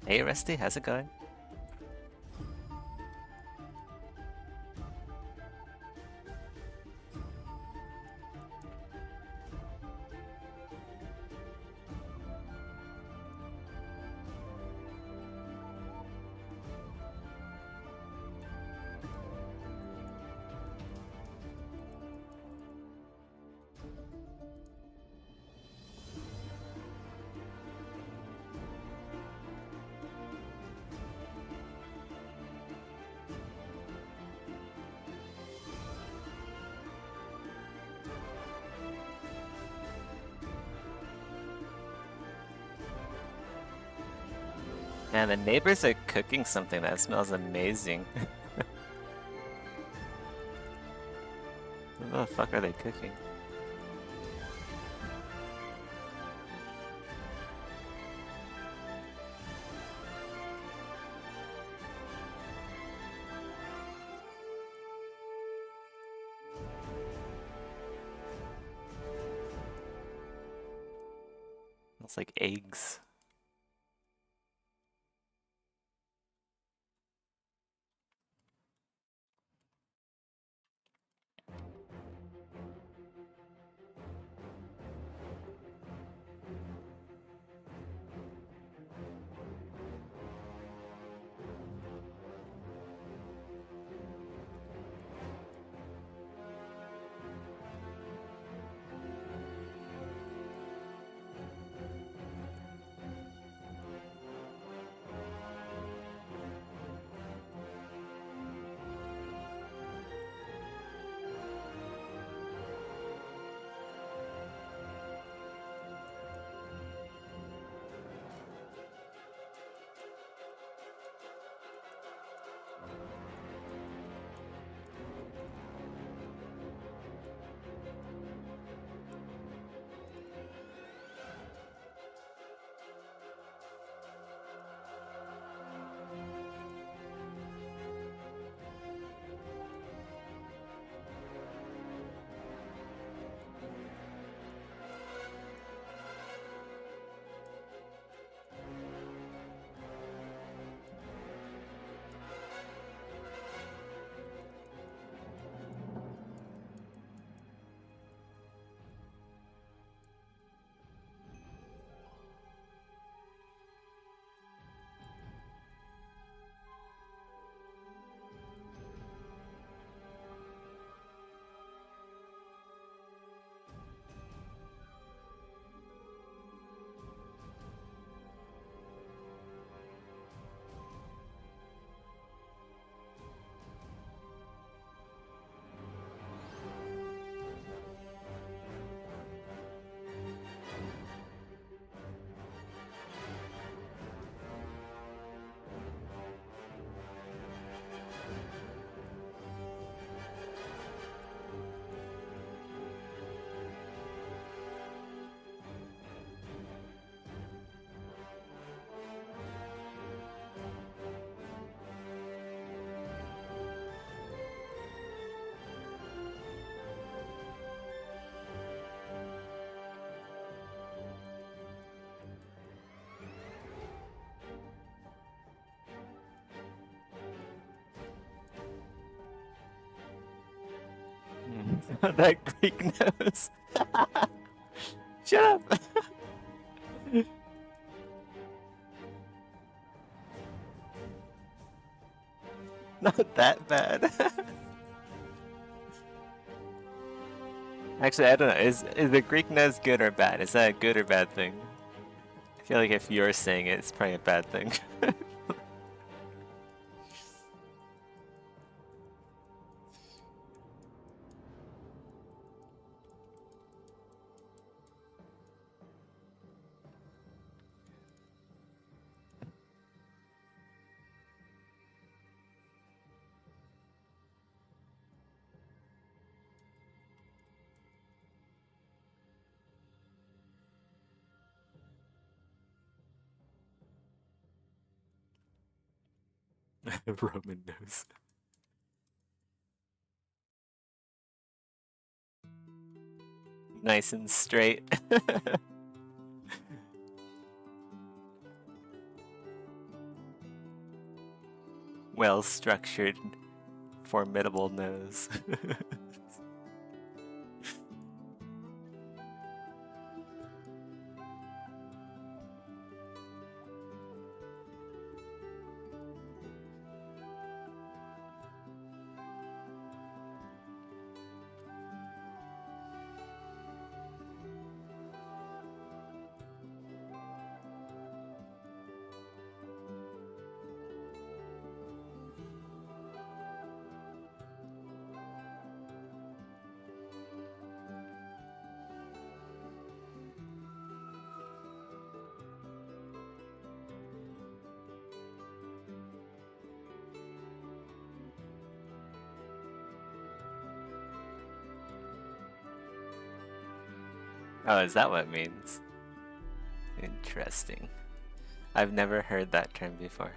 Hey Rusty, how's it going? Man, the neighbors are cooking something that smells amazing. What the fuck are they cooking? Smells like eggs. That Greek nose. Shut up. Not that bad. Actually, I don't know. Is the Greek nose good or bad? Is that a good or bad thing? I feel like if you're saying it, it's probably a bad thing. Roman nose. Nice and straight. well-structured, formidable nose. Oh, is that what it means? Interesting. I've never heard that term before.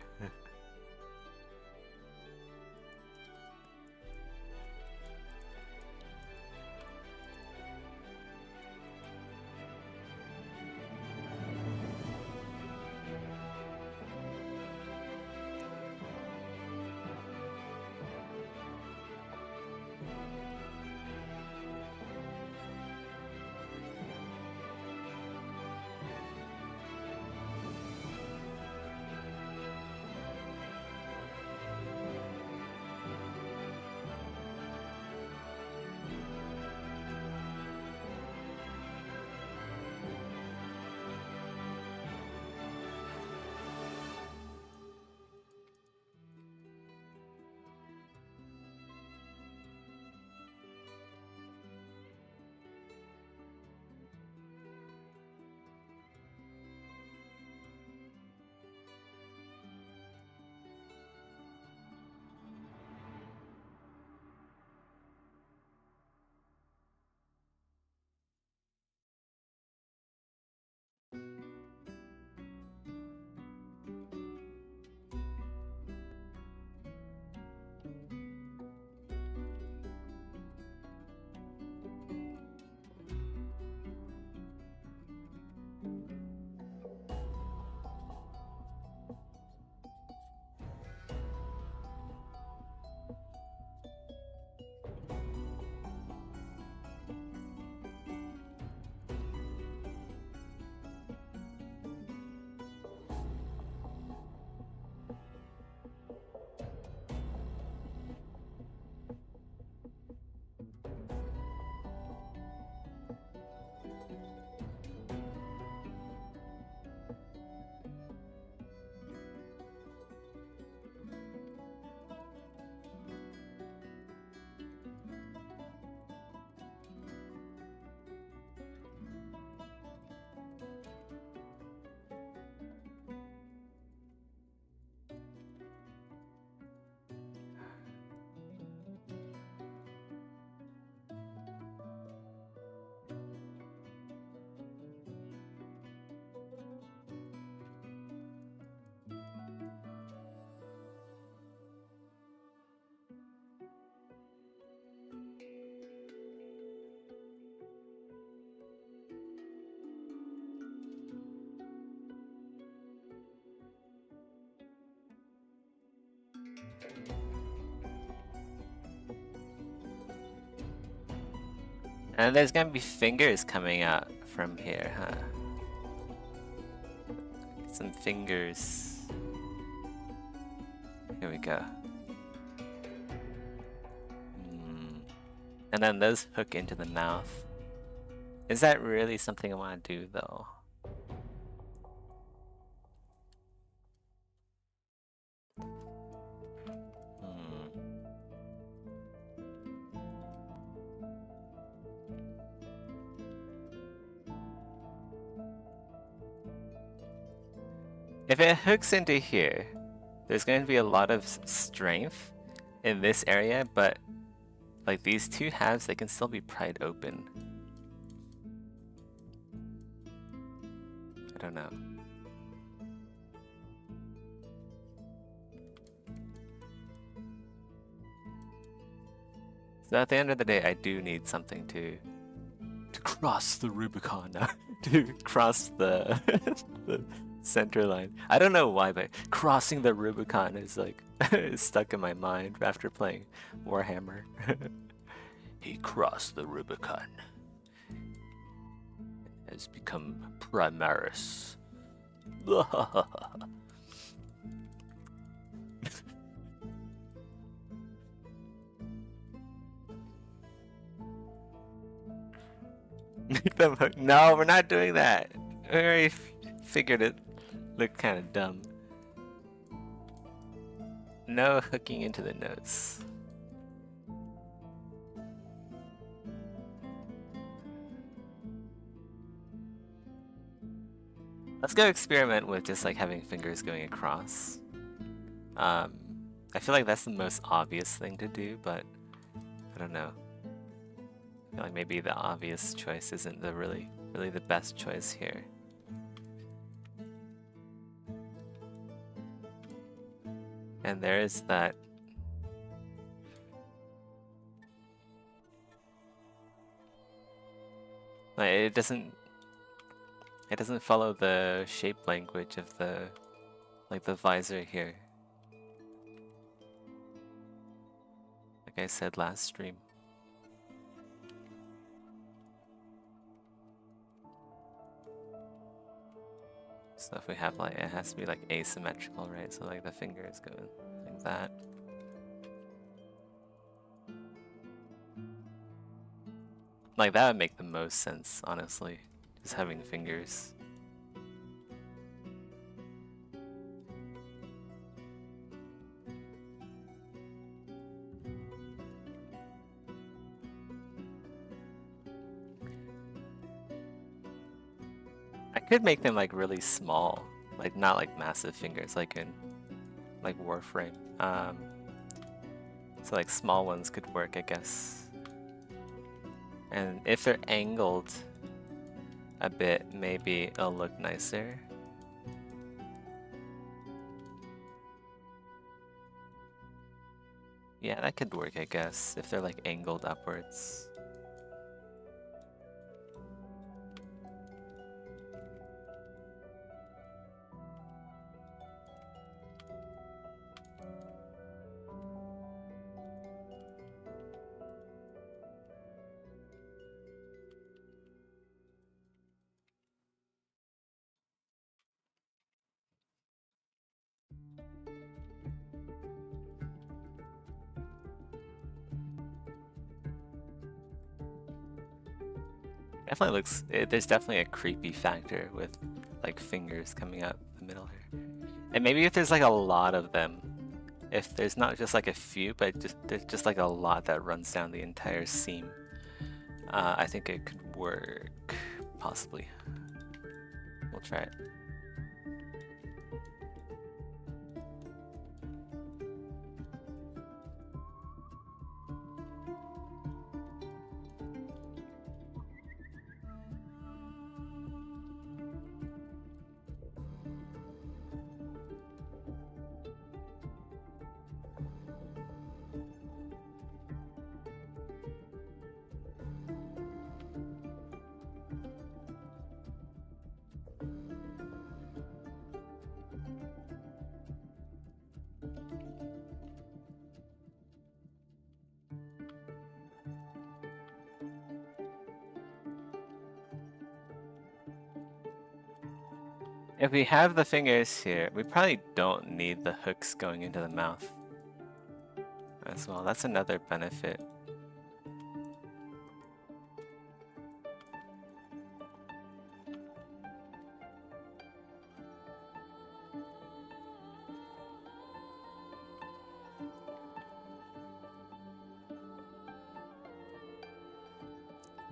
And there's gonna be fingers coming out from here, huh? Some fingers. Here we go. And then those hook into the mouth. Is that really something I want to do, though? If it hooks into here, there's going to be a lot of strength in this area, but like these two halves, they can still be pried open. I don't know. So at the end of the day, I do need something to cross the Rubicon, to cross the the center line. I don't know why, but crossing the Rubicon is like It's stuck in my mind after playing Warhammer. He crossed the Rubicon. Has become Primaris. Make them hook. No, we're not doing that. I already figured it looked kind of dumb. No hooking into the nose. Let's go experiment with just like having fingers going across. I feel like that's the most obvious thing to do, but I don't know. I feel like maybe the obvious choice isn't the really the best choice here. And there is that. Like, it doesn't follow the shape language of the visor here. Like I said last stream. So if we have like, it has to be like asymmetrical, right? So like the fingers go like that. Like that would make the most sense, honestly. Just having fingers. I could make them like really small, like not like massive fingers, like in like Warframe. So like small ones could work, I guess. And if they're angled a bit, maybe it'll look nicer. Yeah, that could work, I guess, if they're like angled upwards. Definitely looks, there's definitely a creepy factor with like fingers coming out the middle here. And maybe if there's like a lot of them, if there's not just like a few, but there's just like a lot that runs down the entire seam, I think it could work, possibly. We'll try it. If we have the fingers here, we probably don't need the hooks going into the mouth as well. That's another benefit.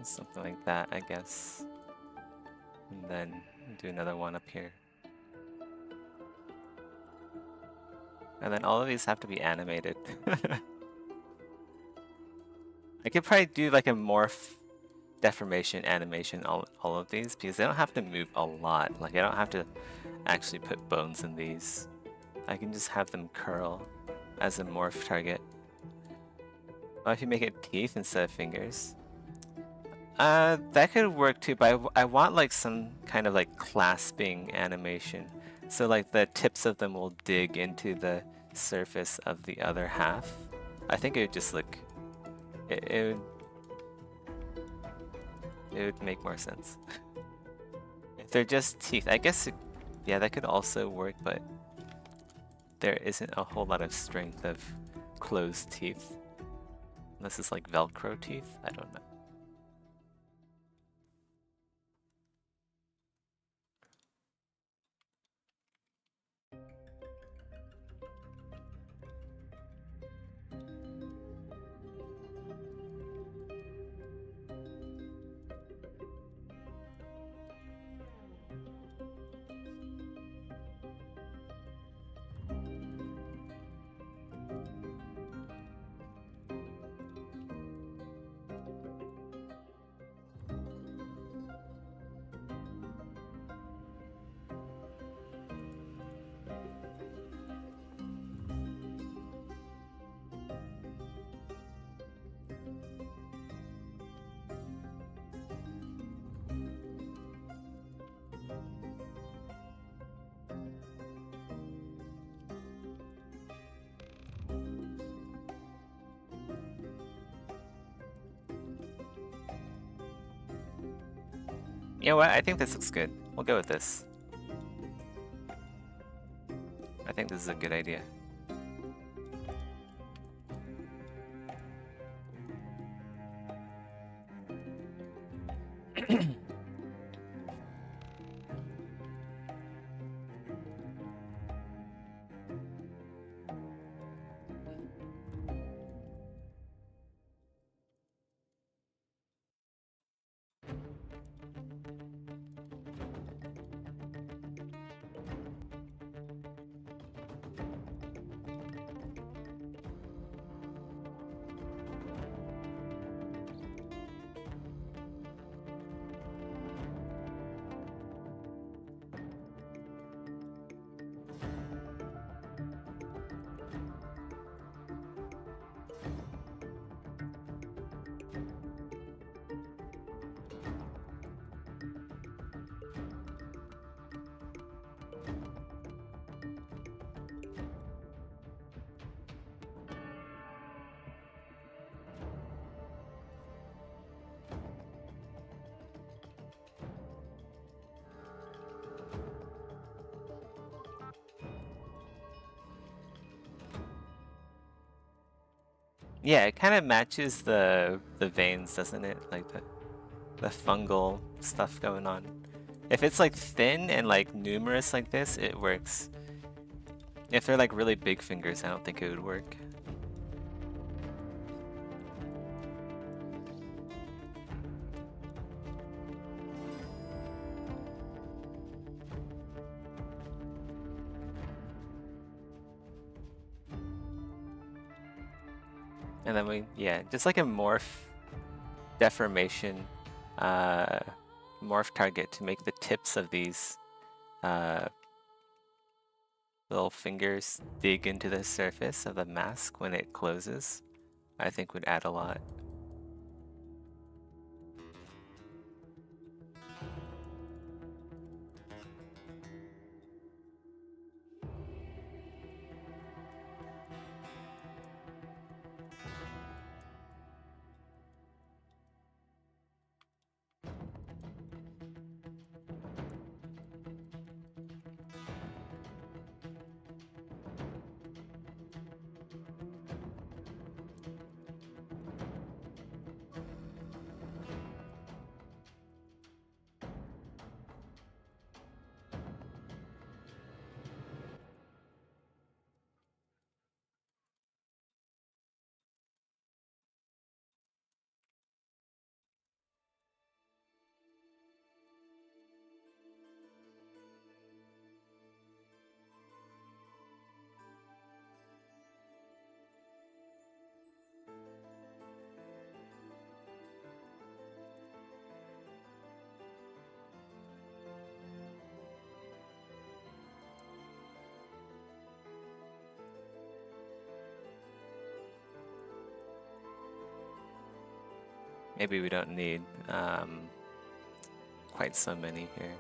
Something like that, I guess. And then do another one up here. And then all of these have to be animated. I could probably do like a morph deformation animation all of these because they don't have to move a lot. Like I don't have to actually put bones in these. I can just have them curl as a morph target. Well, if you make it teeth instead of fingers. That could work too, but I want like some kind of like clasping animation. So like the tips of them will dig into the surface of the other half, I think it would just look, it would make more sense. If they're just teeth, I guess, yeah, that could also work, but there isn't a whole lot of strength of closed teeth. Unless it's like Velcro teeth, I don't know. You know what? I think this looks good. We'll go with this. I think this is a good idea. Yeah, it kind of matches the veins, doesn't it? Like the fungal stuff going on. If it's like thin and like numerous like this, it works. If they're like really big fingers, I don't think it would work. And then yeah, just like a morph deformation morph target to make the tips of these little fingers dig into the surface of the mask when it closes, I think would add a lot. Maybe we don't need quite so many here.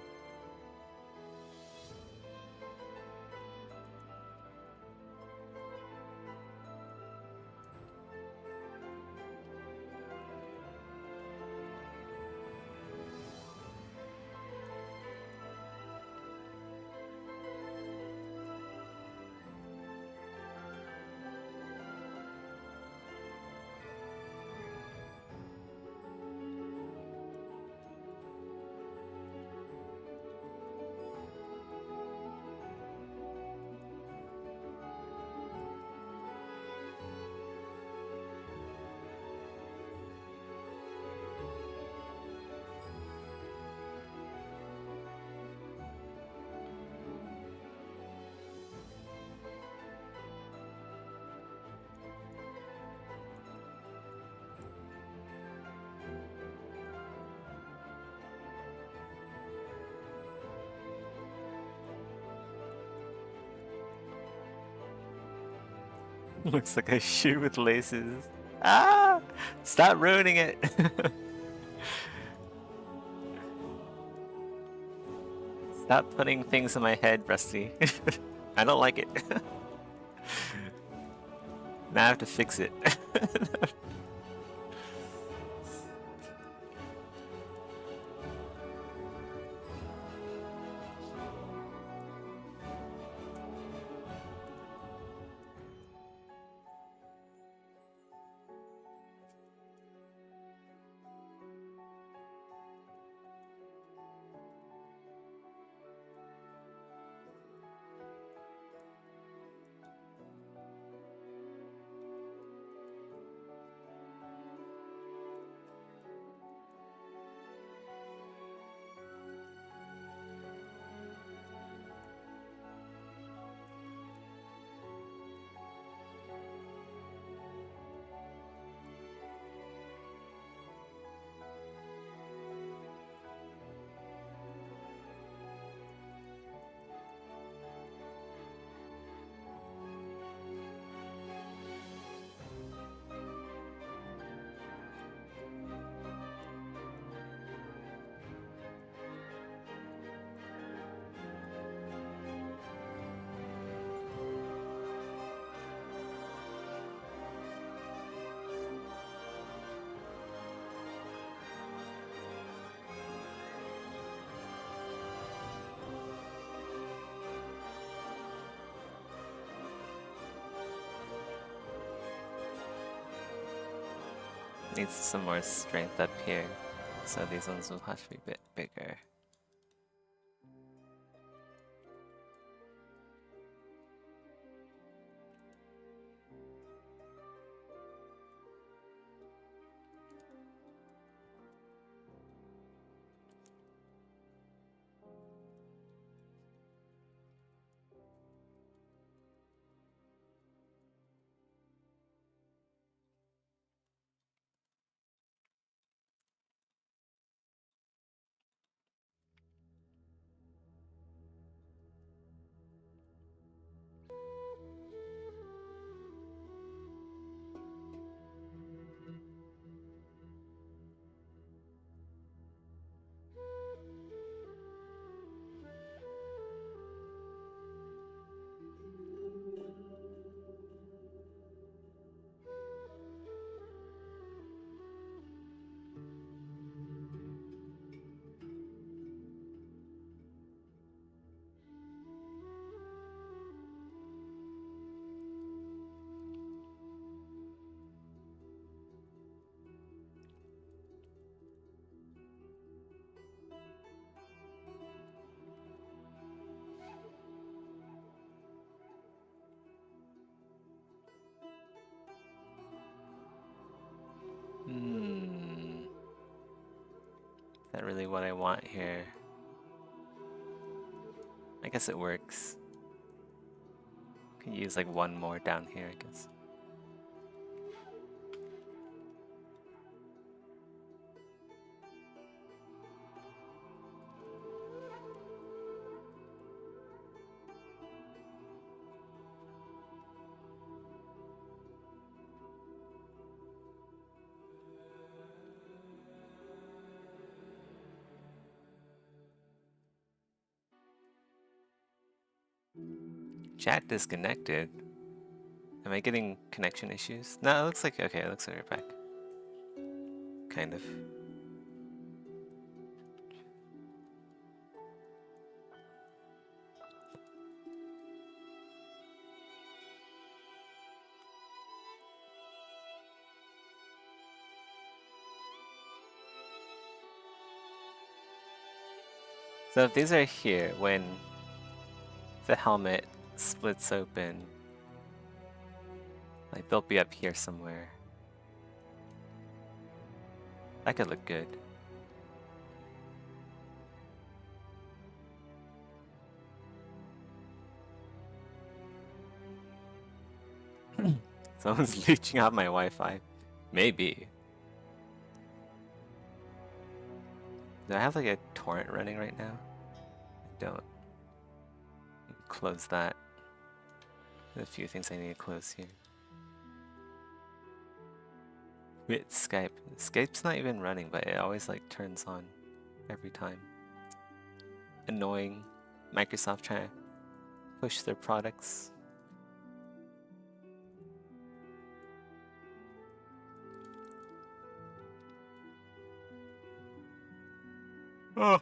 Looks like a shoe with laces. Ah! Stop ruining it! Stop putting things in my head, Rusty. I don't like it. Now I have to fix it. Needs some more strength up here, so these ones will have to be a bit bigger. Is that really what I want here? I guess it works. Can use like one more down here, I guess. Chat disconnected. Am I getting connection issues? No, it looks like okay. It looks like we're back. Kind of. So if these are here, when the helmet splits open, like they'll be up here somewhere. That could look good. Someone's leeching out my Wi-Fi. Maybe. Do I have like a torrent running right now? I don't. Close that. There's a few things I need to close here. With Skype. Skype's not even running, but it always like turns on every time. Annoying. Microsoft trying to push their products. Oh.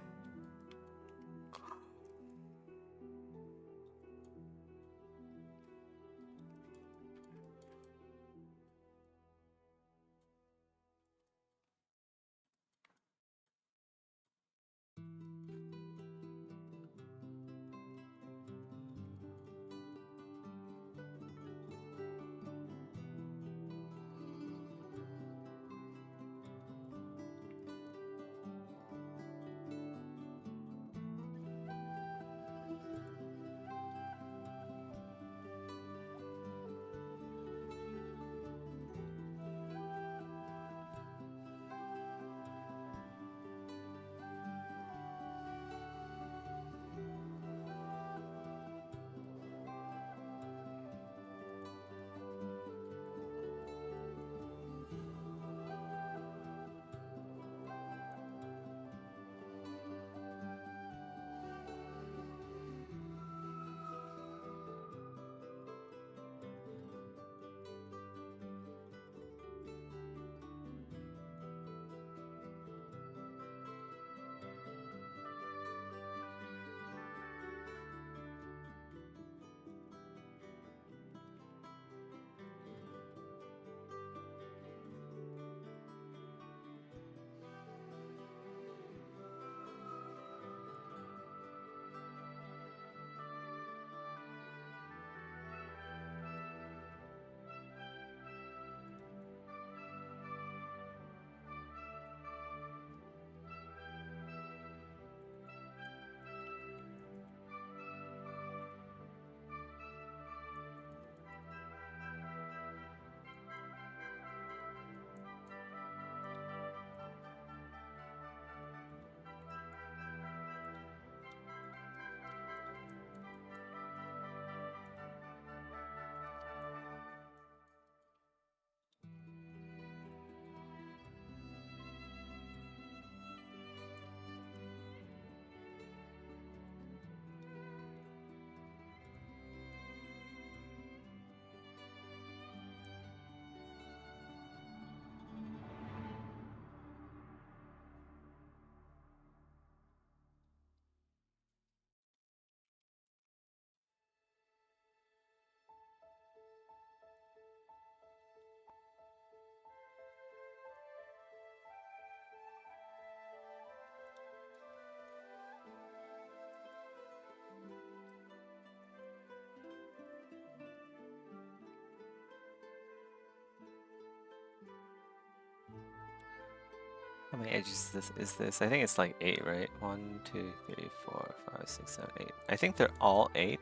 How many edges is this? I think it's like 8, right? 1, 2, 3, 4, 5, 6, 7, 8. I think they're all 8.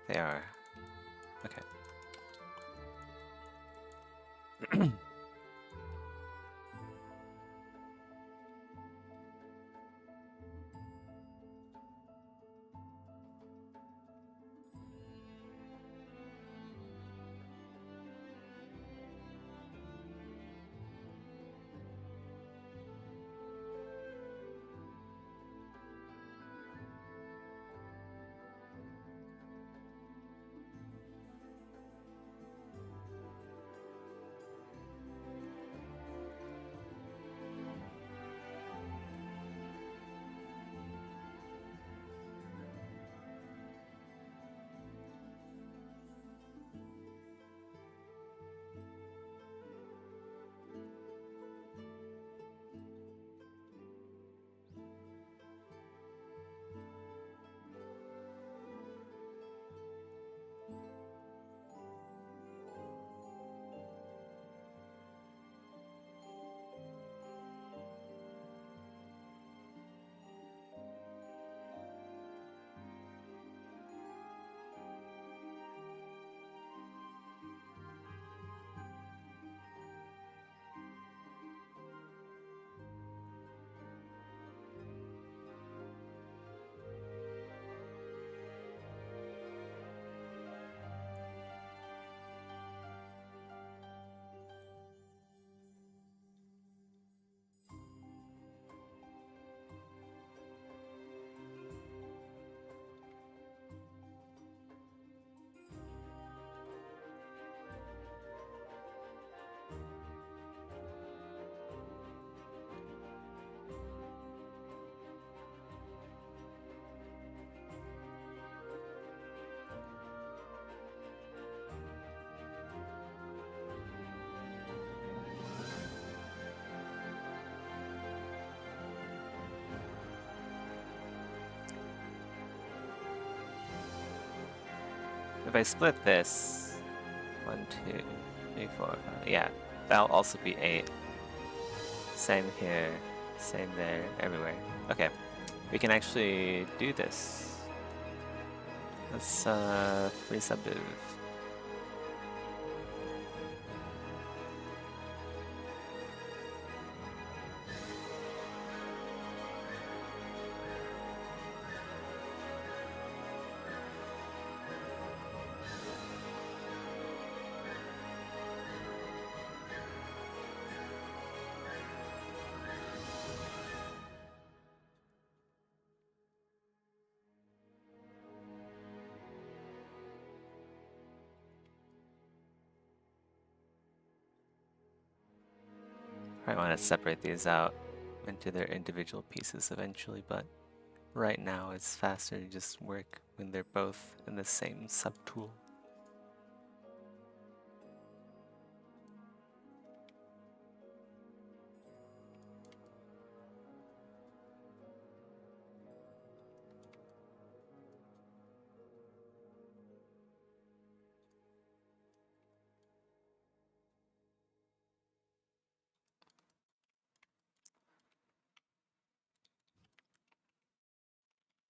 They are. Okay. If I split this, 1, 2, 3, 4, 5, yeah, that'll also be 8. Same here, same there, everywhere. Okay, we can actually do this. Let's free subdiv. I want to separate these out into their individual pieces eventually, but right now it's faster to just work when they're both in the same subtool.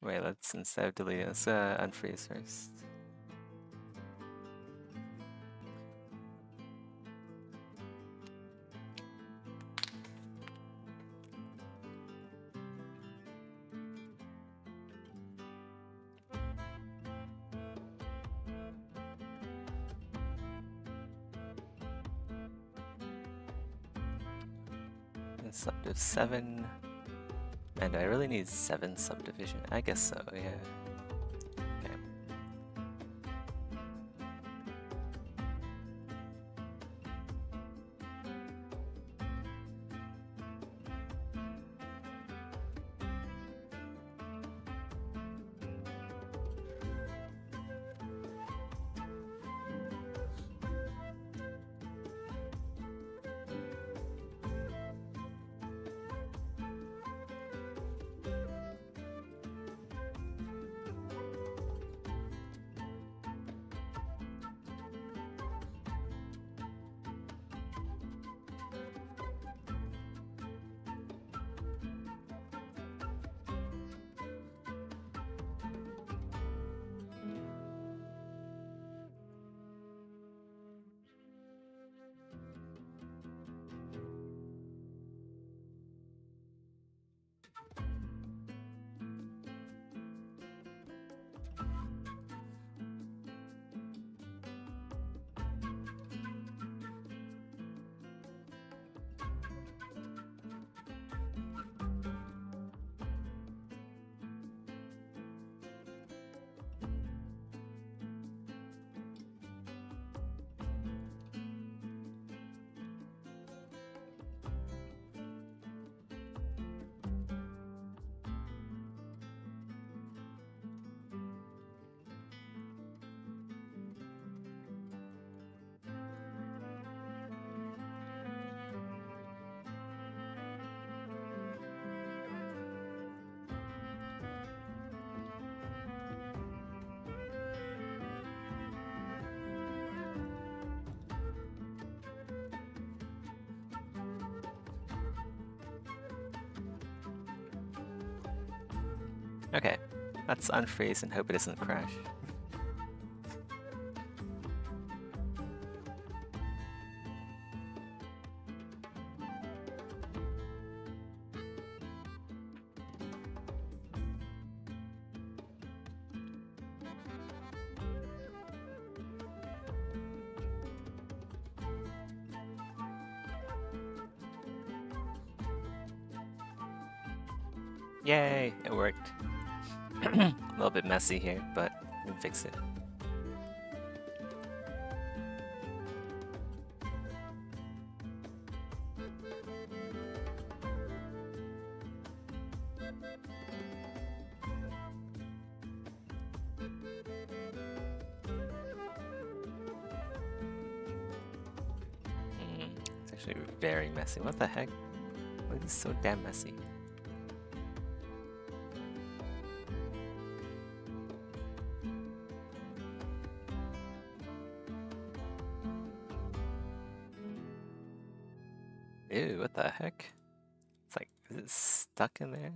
Wait, let's, instead of deleting, let's unfreeze first. And subdiv 7. And I really need 7 subdivision. I guess so, yeah. Okay. Okay, let's unfreeze and hope it doesn't crash. Yay, it worked. A little bit messy here, but we can fix it. It's actually very messy. What the heck? Why is this so damn messy? Ew, what the heck? It's like, is it stuck in there?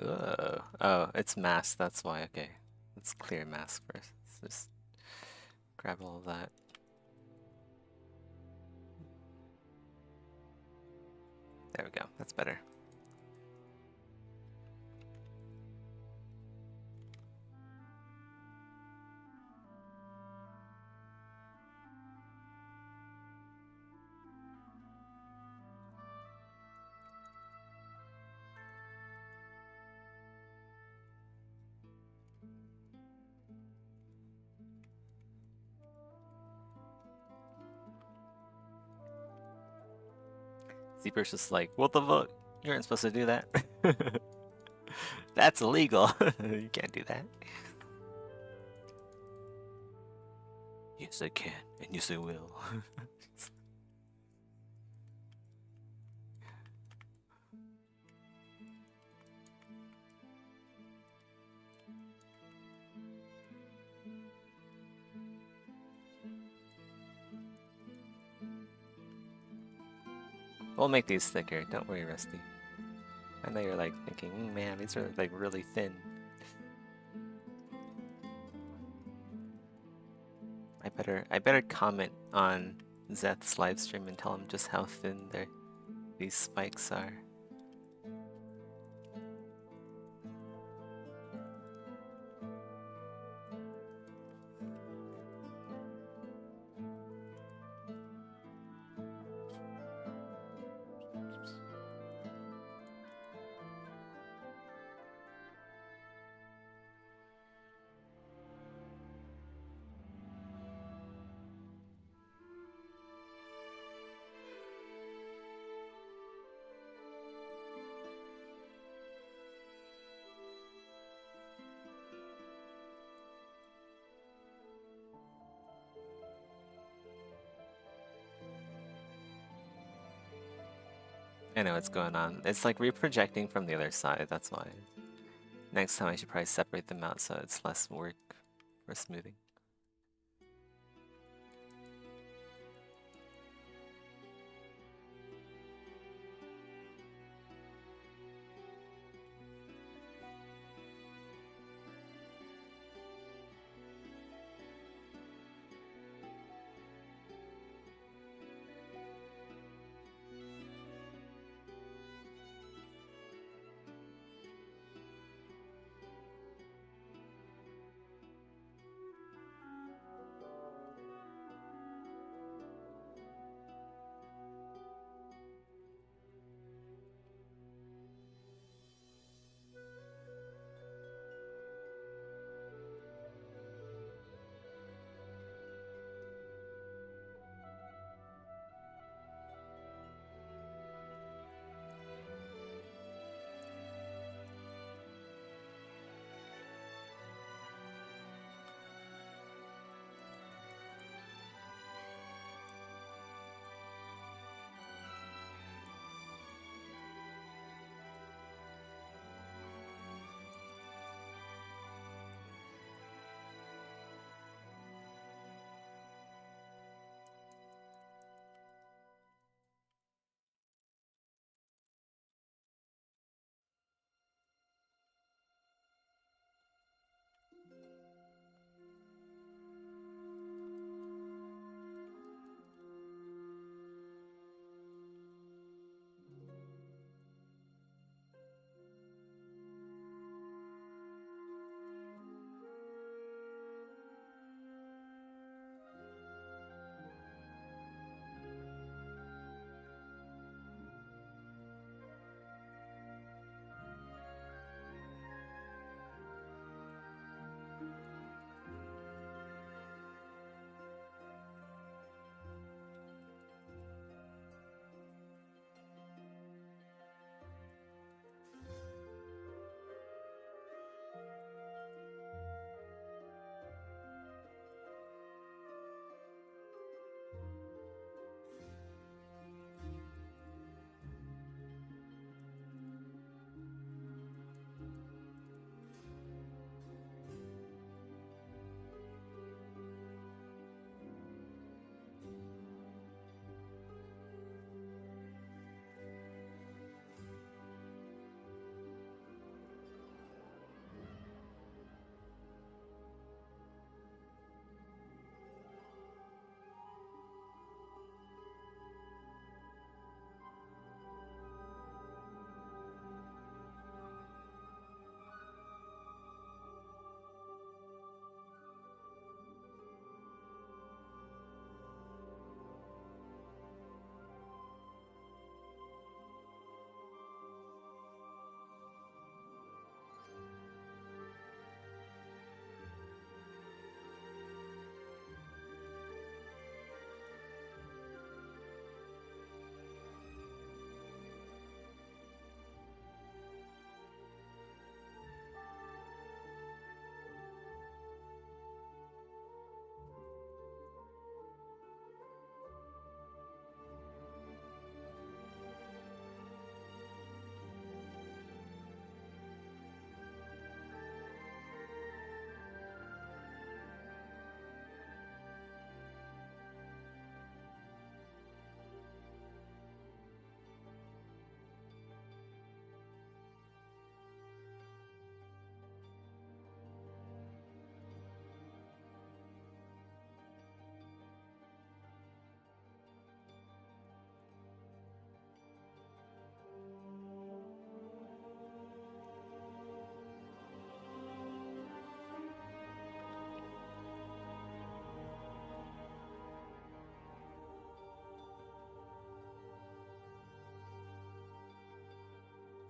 Ugh. Oh, it's mask, that's why. Okay. Let's clear mask first. Let's just grab all of that. There we go. That's better. Zeeper's just like, what the fuck? You aren't supposed to do that. That's illegal. You can't do that. Yes, I can, and yes, I will. We'll make these thicker. Don't worry, Rusty. I know you're like thinking, man, these are like really thin. I better comment on Zeth's livestream and tell him just how thin these spikes are. I know what's going on. It's like reprojecting from the other side, that's why. Next time I should probably separate them out so it's less work for smoothing.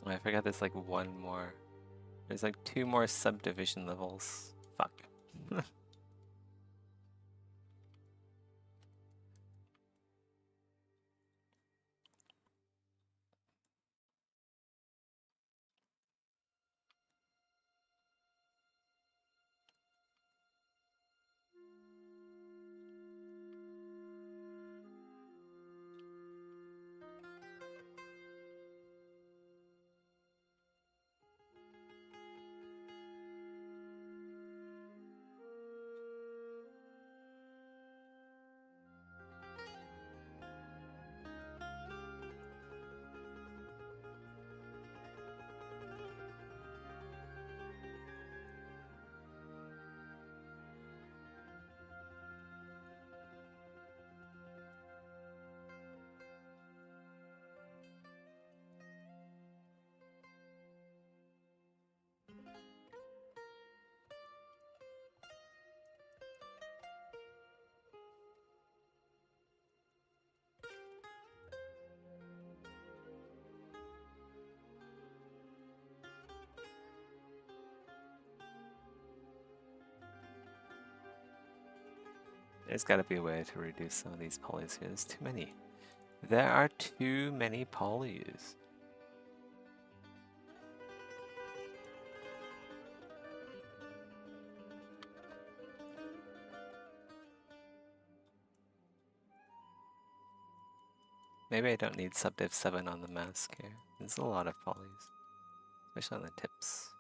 Oh, I forgot there's like one more. There's like 2 more subdivision levels. Fuck. There's gotta be a way to reduce some of these polys here. There's too many. There are too many polys. Maybe I don't need subdiv 7 on the mask here. There's a lot of polys, especially on the tips.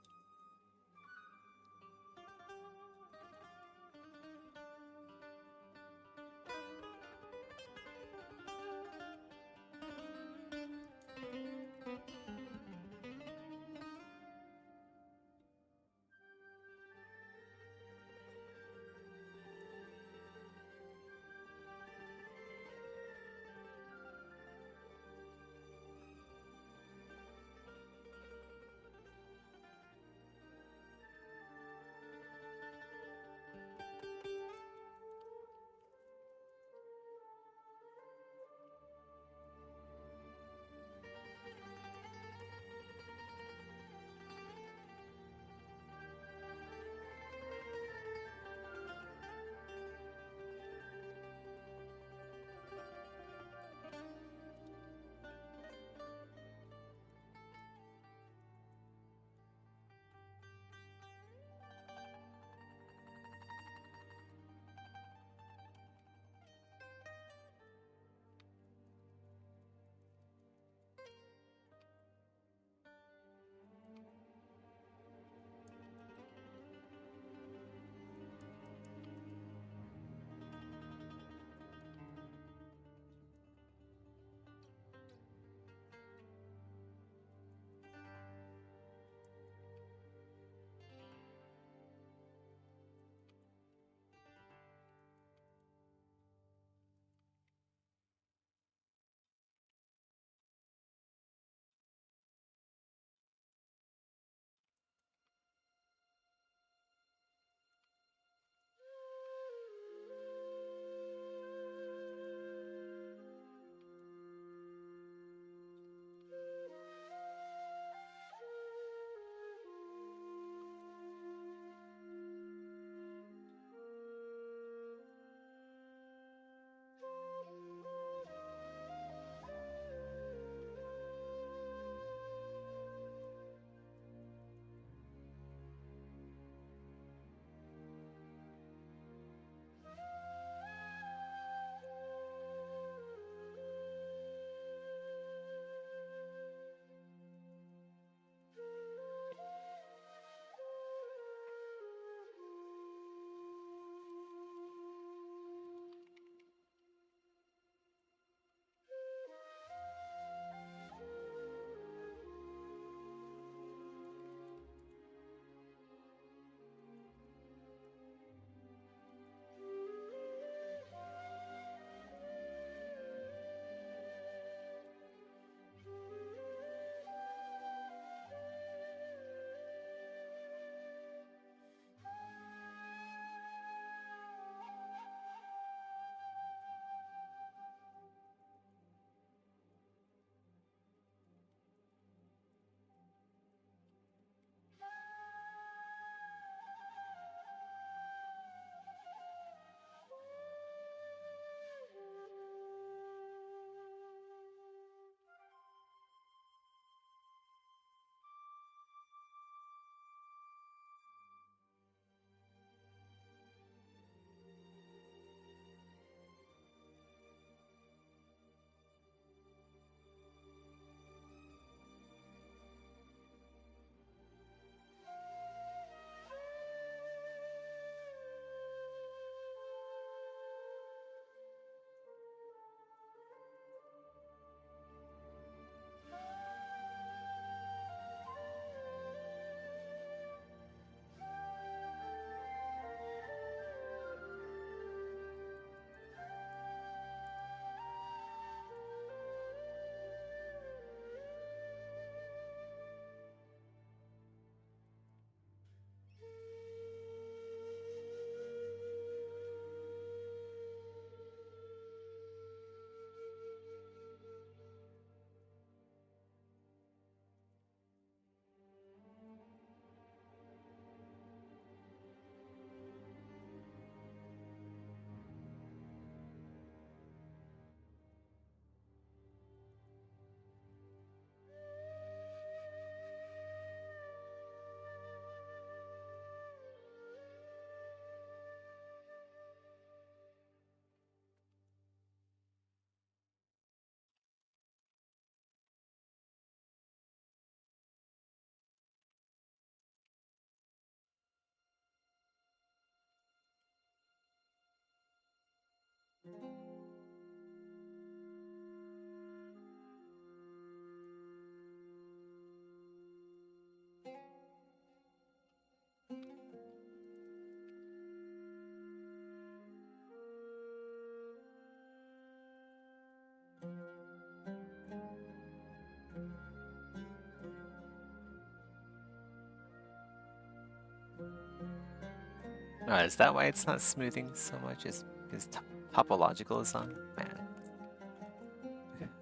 Oh, is that why it's not smoothing so much? Is because topological is on? Man.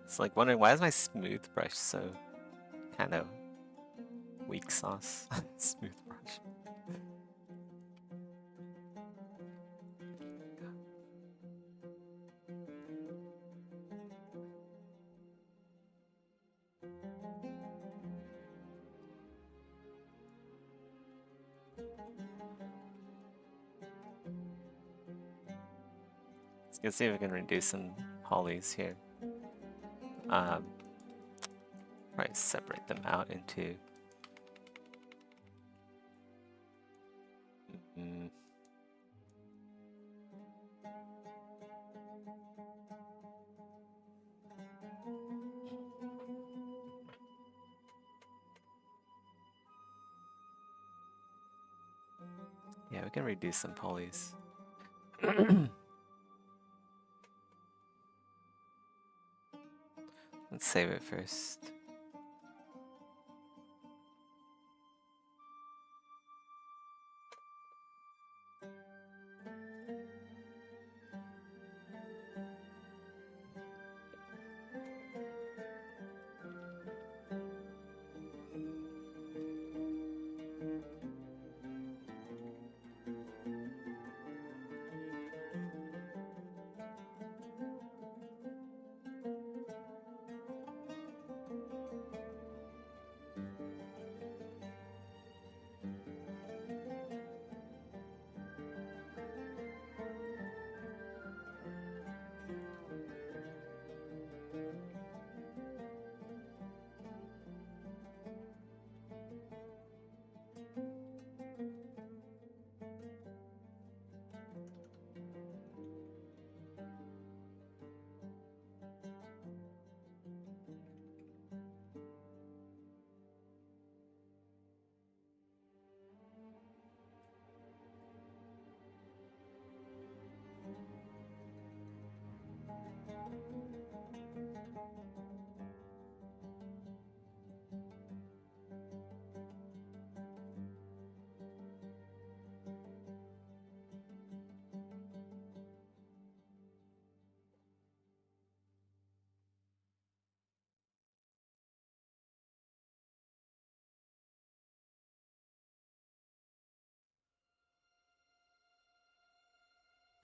It's like wondering why is my smooth brush so kind of weak sauce? Smooth brush. Let's see if we can reduce some polys here. Probably separate them out into. Yeah, we can reduce some polys. Let's save it first.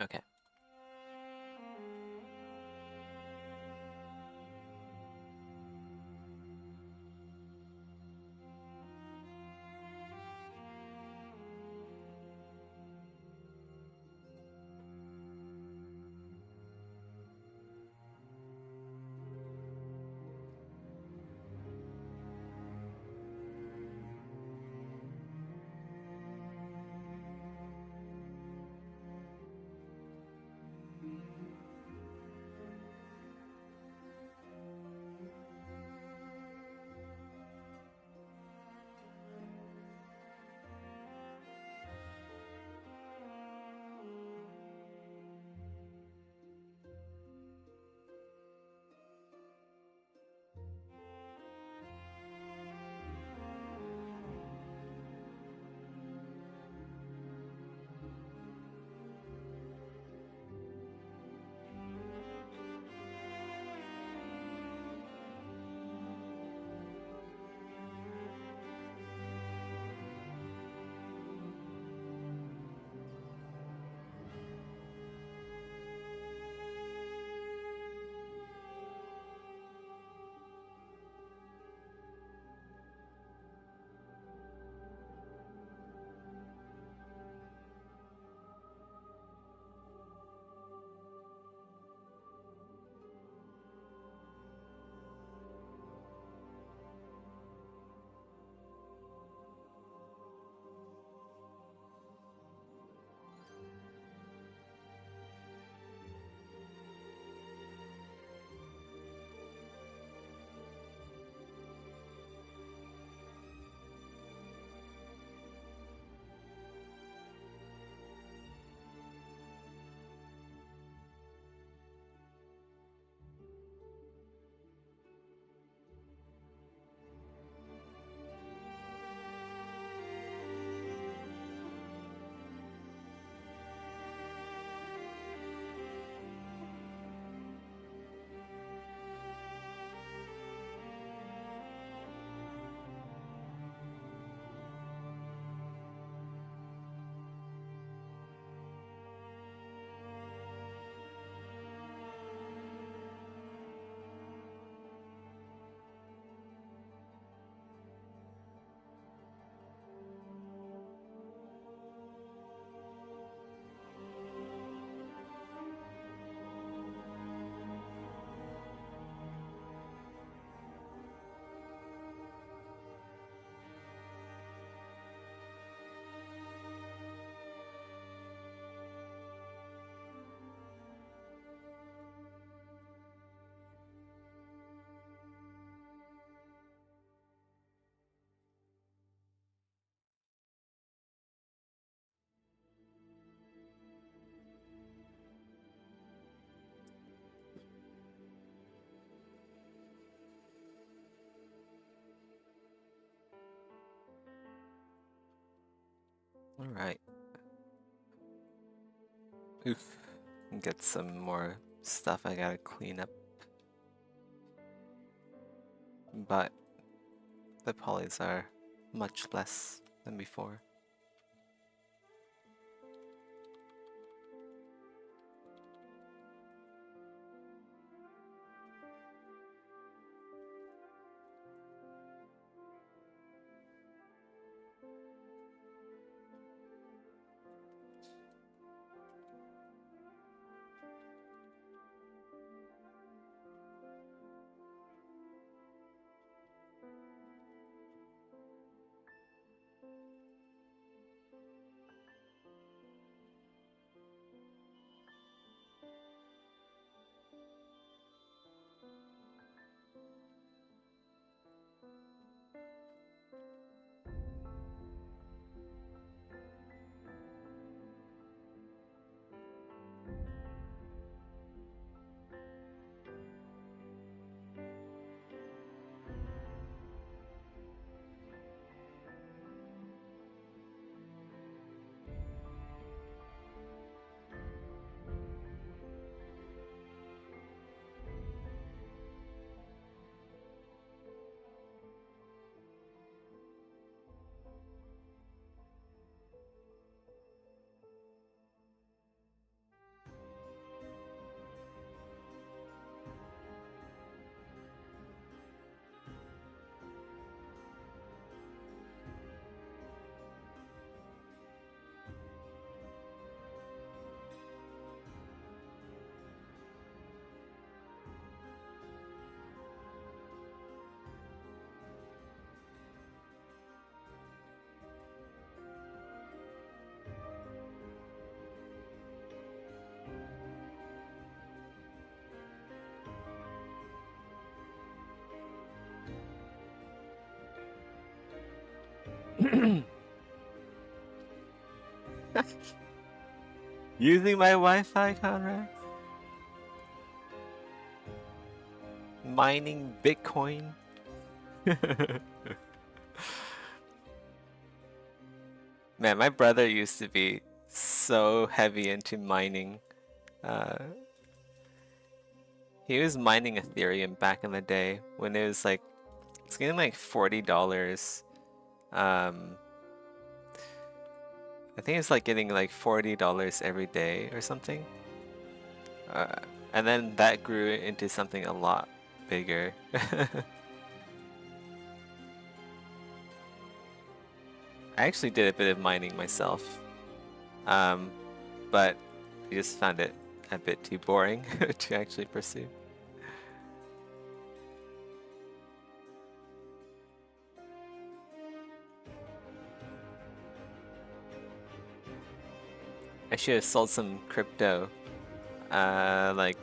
Okay. Alright. Oof. Get some more stuff I gotta clean up. But the polys are much less than before. Using my Wi-Fi, Conrad? Mining Bitcoin? Man, my brother used to be so heavy into mining. He was mining Ethereum back in the day when it was like, it's getting like $40. I think it's like getting like $40 every day or something. And then that grew into something a lot bigger. I actually did a bit of mining myself, but I just found it a bit too boring to actually pursue. I should have sold some crypto, like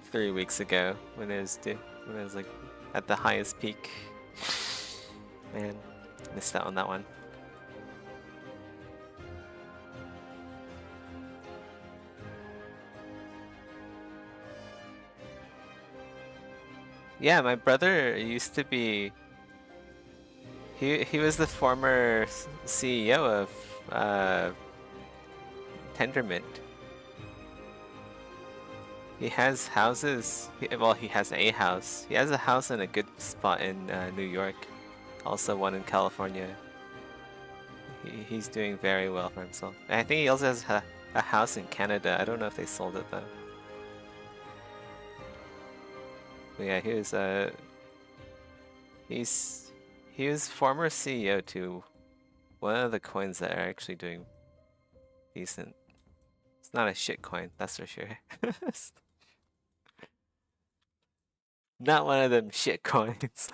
3 weeks ago when it was like at the highest peak. Man, missed out on that one. Yeah, my brother used to be. He was the former CEO of Tendermint. He has houses. Well, he has a house. He has a house in a good spot in New York. Also one in California. He's doing very well for himself. And I think he also has a house in Canada. I don't know if they sold it though. But yeah, he was former CEO to one of the coins that are actually doing decent. It's not a shit coin, that's for sure. Not one of them shit coins.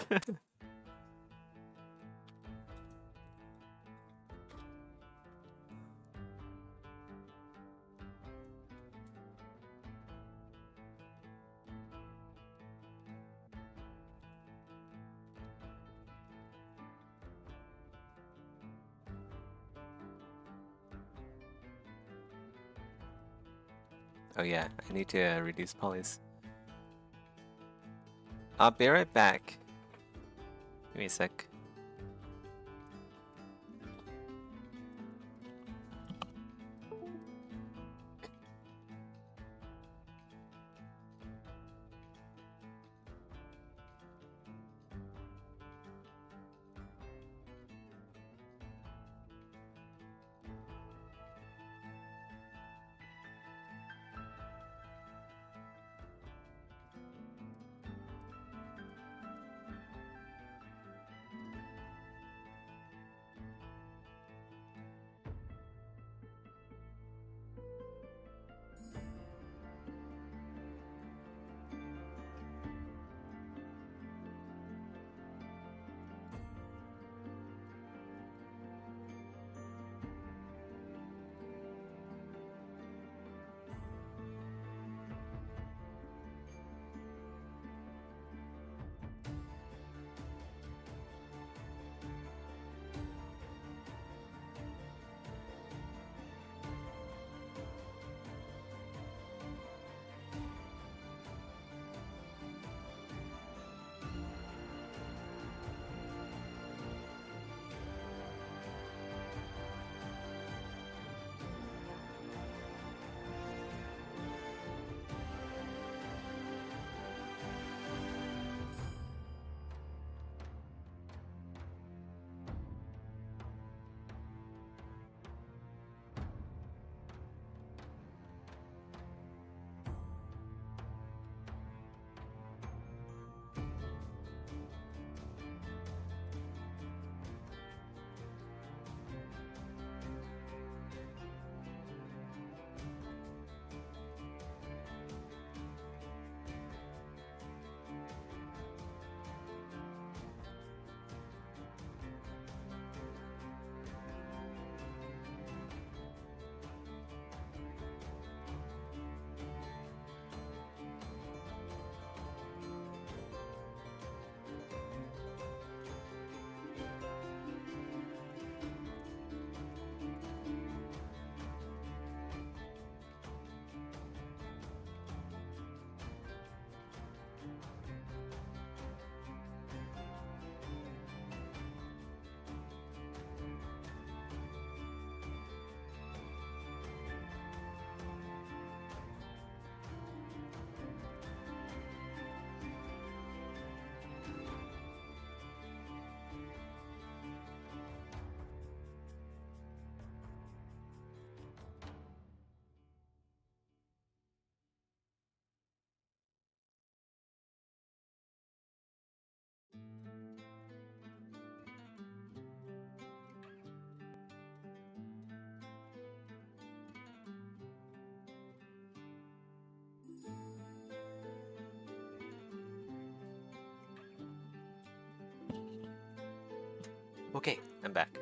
Oh yeah, I need to reduce polys. I'll be right back. Give me a sec. Okay, I'm back.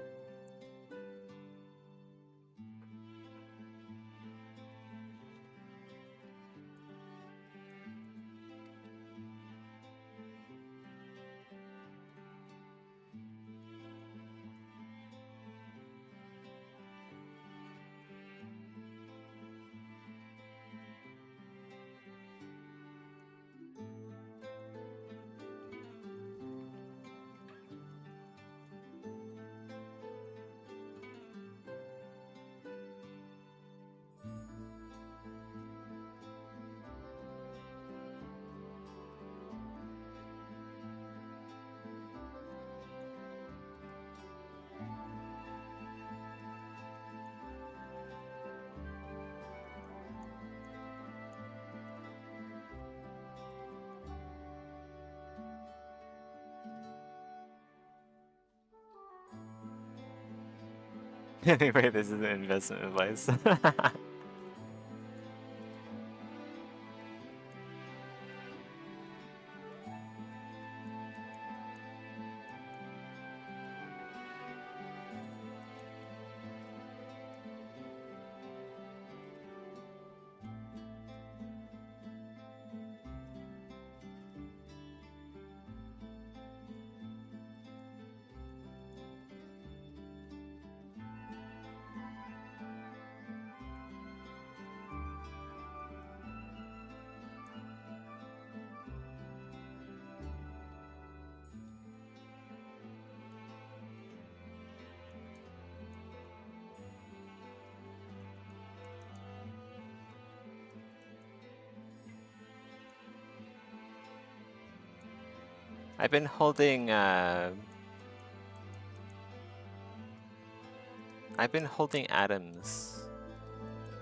Anyway, this is an investment advice. I've been holding atoms,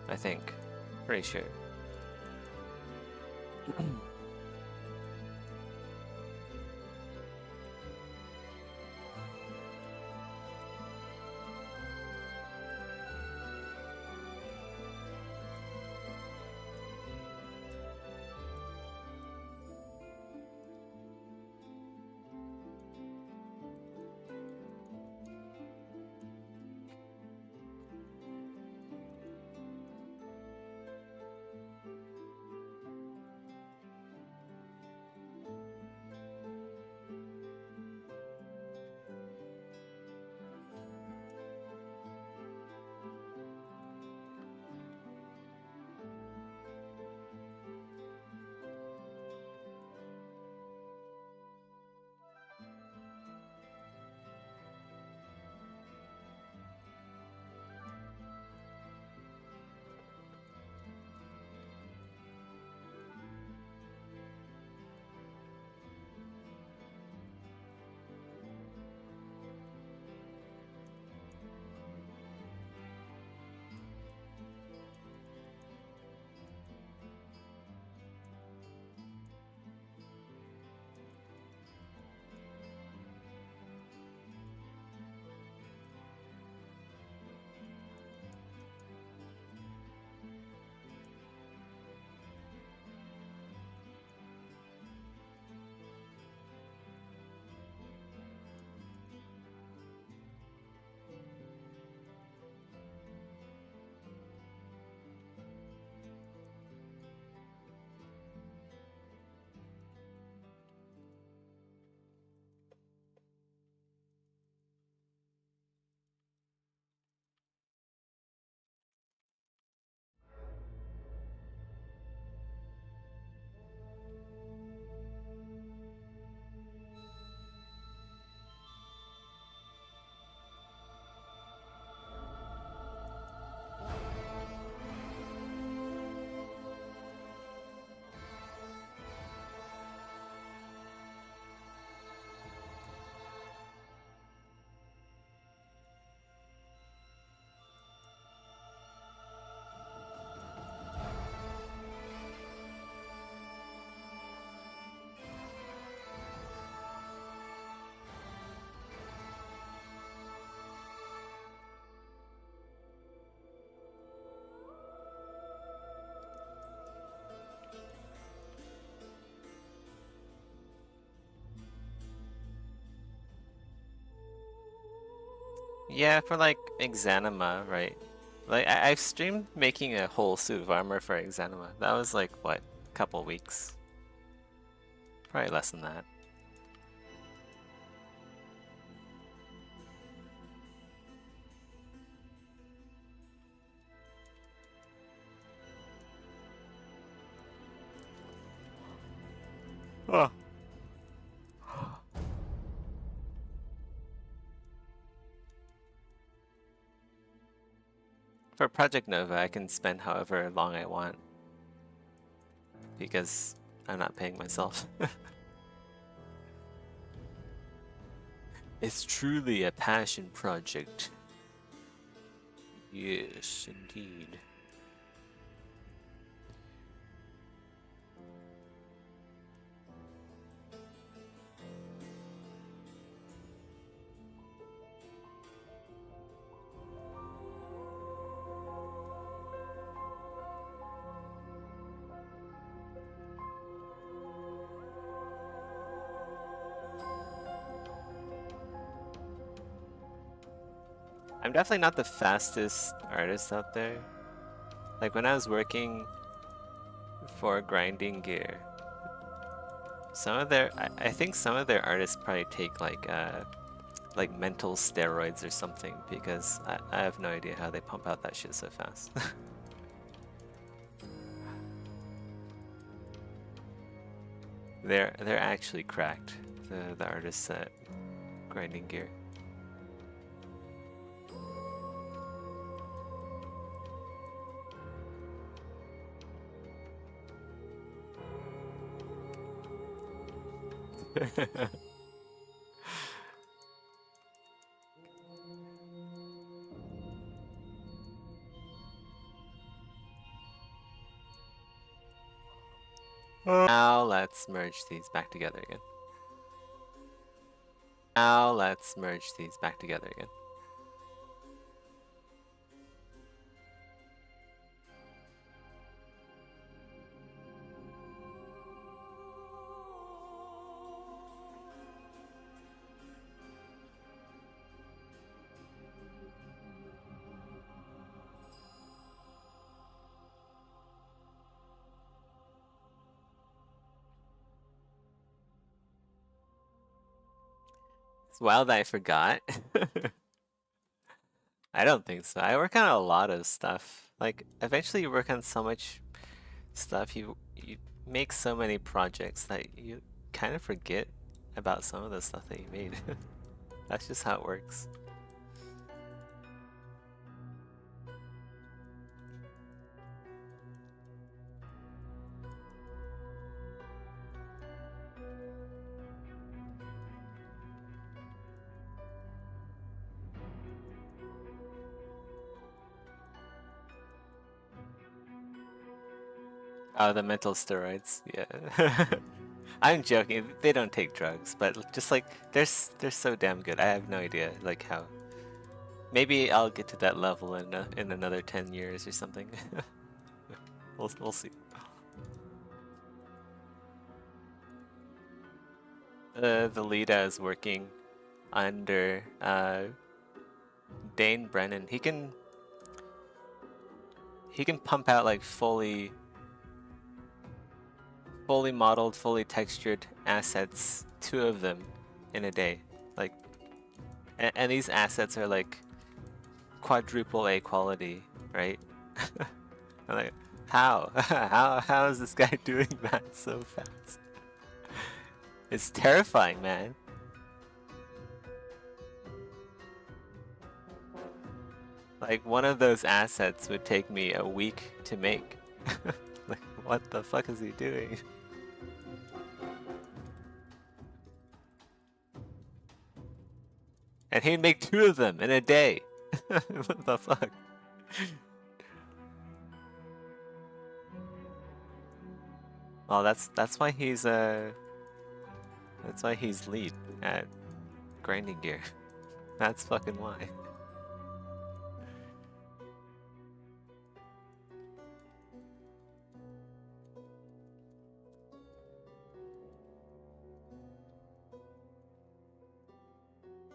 I think. Pretty sure. Yeah, for like Exanima, right? Like I've streamed making a whole suit of armor for Exanima. That was like what, couple weeks? Probably less than that. Oh. For Project Nova, I can spend however long I want because I'm not paying myself. It's truly a passion project. Yes, indeed. I'm definitely not the fastest artist out there. Like when I was working for Grinding Gear, some of their I think some of their artists probably take like mental steroids or something because I have no idea how they pump out that shit so fast. They're actually cracked, the artists at Grinding Gear. Now let's merge these back together again. Now let's merge these back together again. It's wild that I forgot. I don't think so. I work on a lot of stuff. Like eventually you work on so much stuff, you make so many projects that you kind of forget about some of the stuff that you made. That's just how it works. Oh, the mental steroids. Yeah. I'm joking. They don't take drugs, but just like they're so damn good. I have no idea like how. Maybe I'll get to that level in another 10 years or something. We'll see. The lead is working under Dane Brennan. He can pump out like fully modeled, fully textured assets, 2 of them in a day. Like, and these assets are like quadruple A quality, right? I'm like, how? How is this guy doing that so fast? It's terrifying, man. Like one of those assets would take me a week to make. Like, what the fuck is he doing? And he'd make 2 of them in a day. What the fuck? Well, that's why he's lead at Grinding Gear. That's fucking why.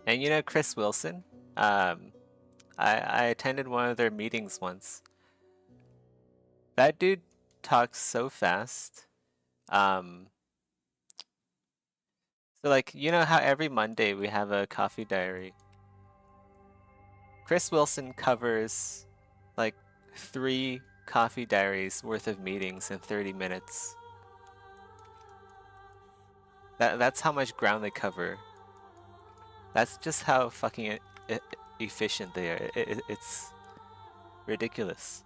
And you know Chris Wilson? Um, I attended one of their meetings once. That dude talks so fast. Um, so like, you know how every Monday we have a coffee diary? Chris Wilson covers like 3 coffee diaries worth of meetings in 30 minutes. That's how much ground they cover. That's just how fucking efficient they are. It's ridiculous.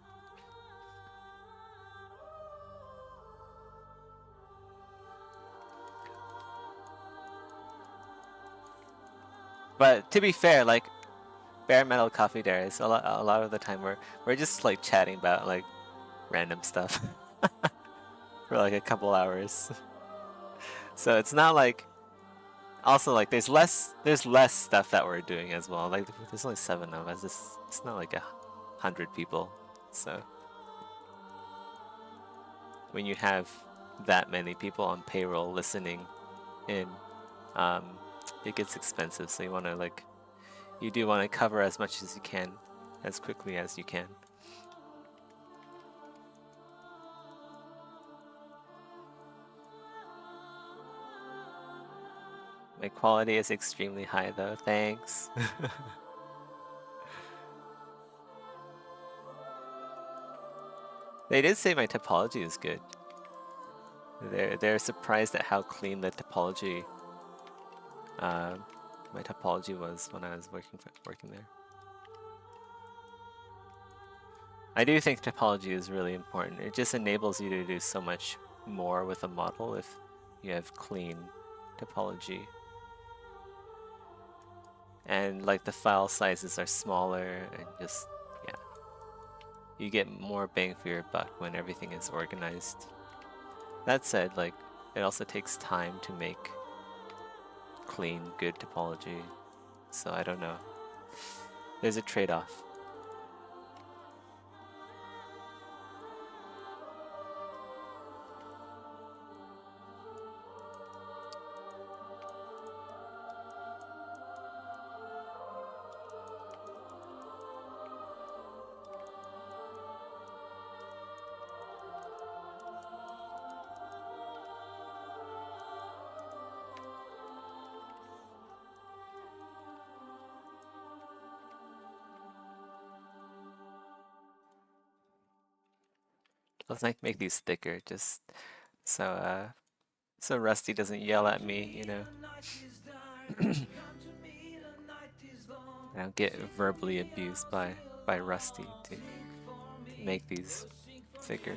But to be fair, like bare metal coffee diaries, a lot of the time we're just like chatting about like random stuff for like a couple hours. So it's not like, also like there's less stuff that we're doing as well. Like there's only 7 of us. It's not like 100 people. So when you have that many people on payroll listening in, it gets expensive. So you want to like, you do want to cover as much as you can, as quickly as you can. My quality is extremely high though, thanks. They did say my topology is good. They're surprised at how clean the topology, my topology was when I was working there. I do think topology is really important. It just enables you to do so much more with a model if you have clean topology. And like the file sizes are smaller and just, yeah. You get more bang for your buck when everything is organized. That said, like, it also takes time to make clean, good topology. So I don't know. There's a trade-off. Let's like make these thicker, just so so Rusty doesn't yell at me, you know. I don't get verbally abused by Rusty to make these thicker.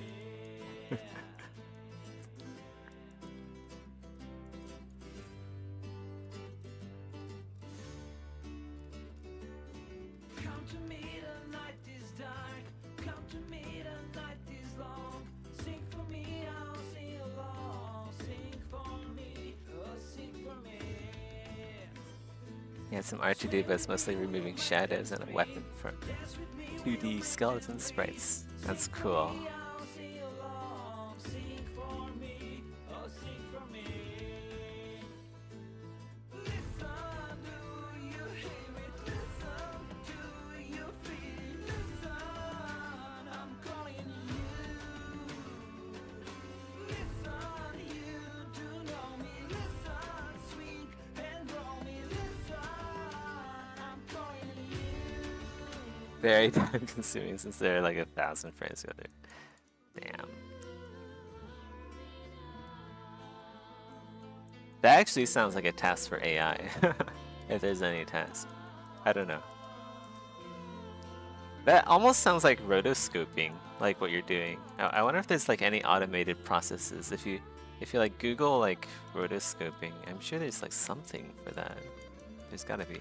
Yeah, some art to do, but it's mostly removing shadows and a weapon from 2D skeleton sprites. That's cool. Very time consuming since they're like 1,000 frames together. Damn. That actually sounds like a task for AI. If there's any task. I don't know. That almost sounds like rotoscoping, like what you're doing. I wonder if there's like any automated processes. If you like Google like rotoscoping, I'm sure there's like something for that. There's gotta be.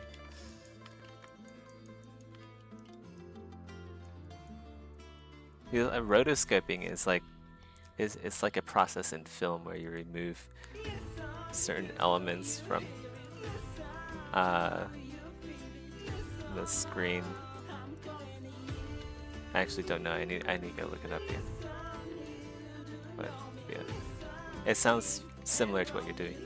Rotoscoping is like it's like a process in film where you remove certain elements from the screen. I actually don't know. I need to go look it up here. But yeah, it sounds similar to what you're doing.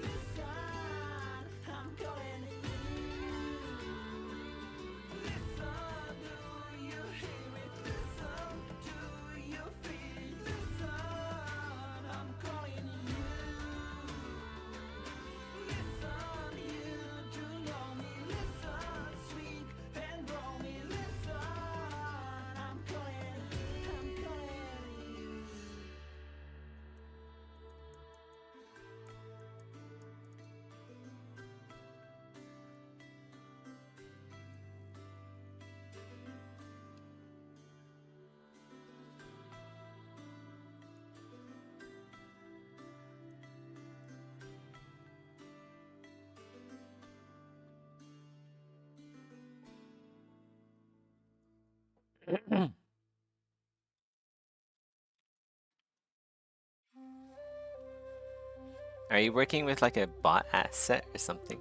you working with like a bot asset or something?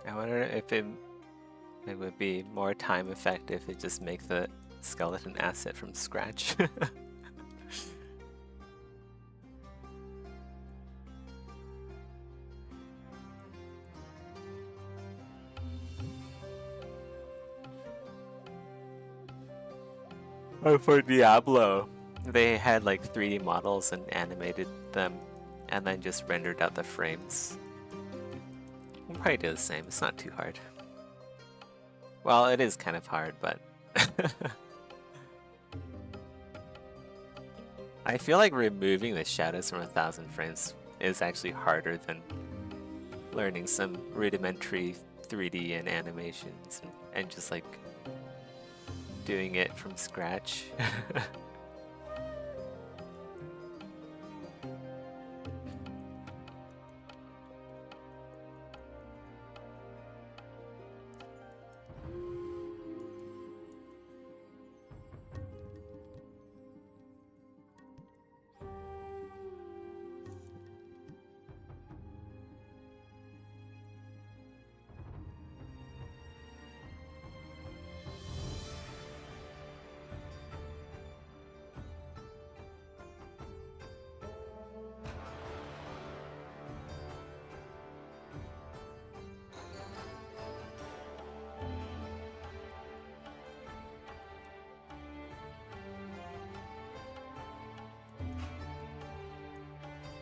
I wonder if it would be more time effective if it just make the skeleton asset from scratch. Oh, for Diablo, they had like 3D models and animated them and then just rendered out the frames. We'll probably do the same, it's not too hard. Well, it is kind of hard, but I feel like removing the shadows from 1000 frames is actually harder than learning some rudimentary 3D and animations and just like doing it from scratch.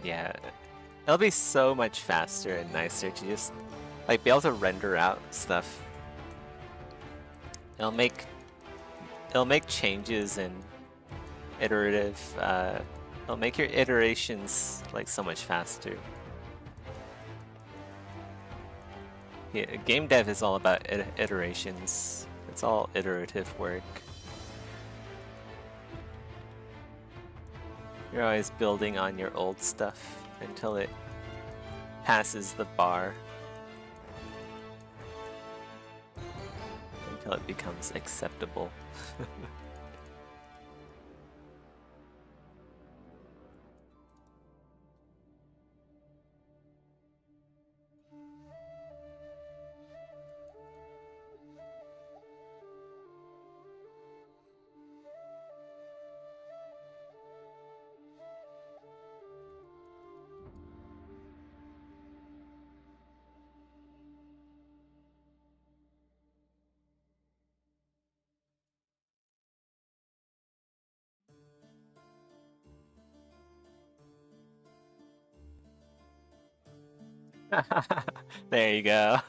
Yeah, it'll be so much faster and nicer to just like be able to render out stuff. It'll make changes and iterative. It'll make your iterations like so much faster. Yeah, game dev is all about iterations. It's all iterative work. You're always building on your old stuff until it passes the bar. Until it becomes acceptable. There you go.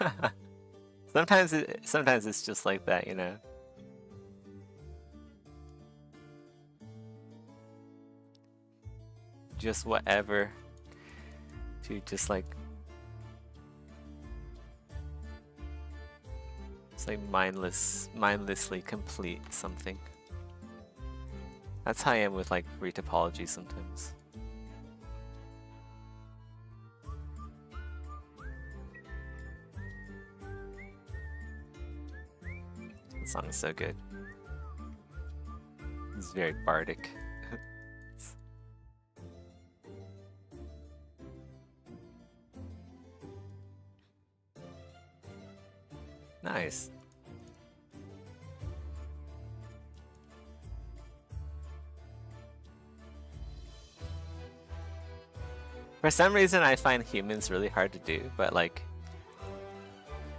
Sometimes it's just like that, you know. Just whatever to just like it's like mindlessly complete something. That's how I am with like retopology sometimes. The song is so good. It's very bardic. Nice. For some reason, I find humans really hard to do, but like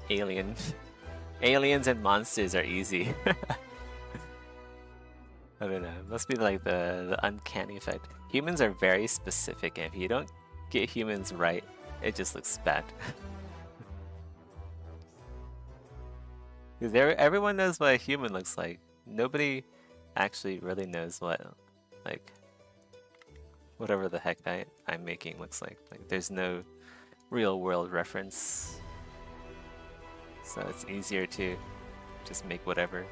aliens and monsters are easy. I don't know. It must be like the uncanny effect. Humans are very specific, and if you don't get humans right, it just looks bad. Because everyone knows what a human looks like. Nobody actually really knows what, like, whatever the heck I'm making looks like. Like, there's no real world reference. So it's easier to just make whatever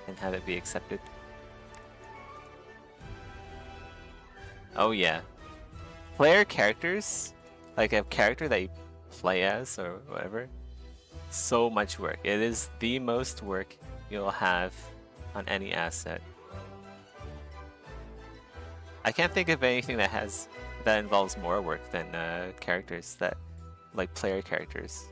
and have it be accepted. Oh yeah. Player characters, like a character that you play as or whatever, so much work. It is the most work you'll have on any asset. I can't think of anything that involves more work than characters that like player characters.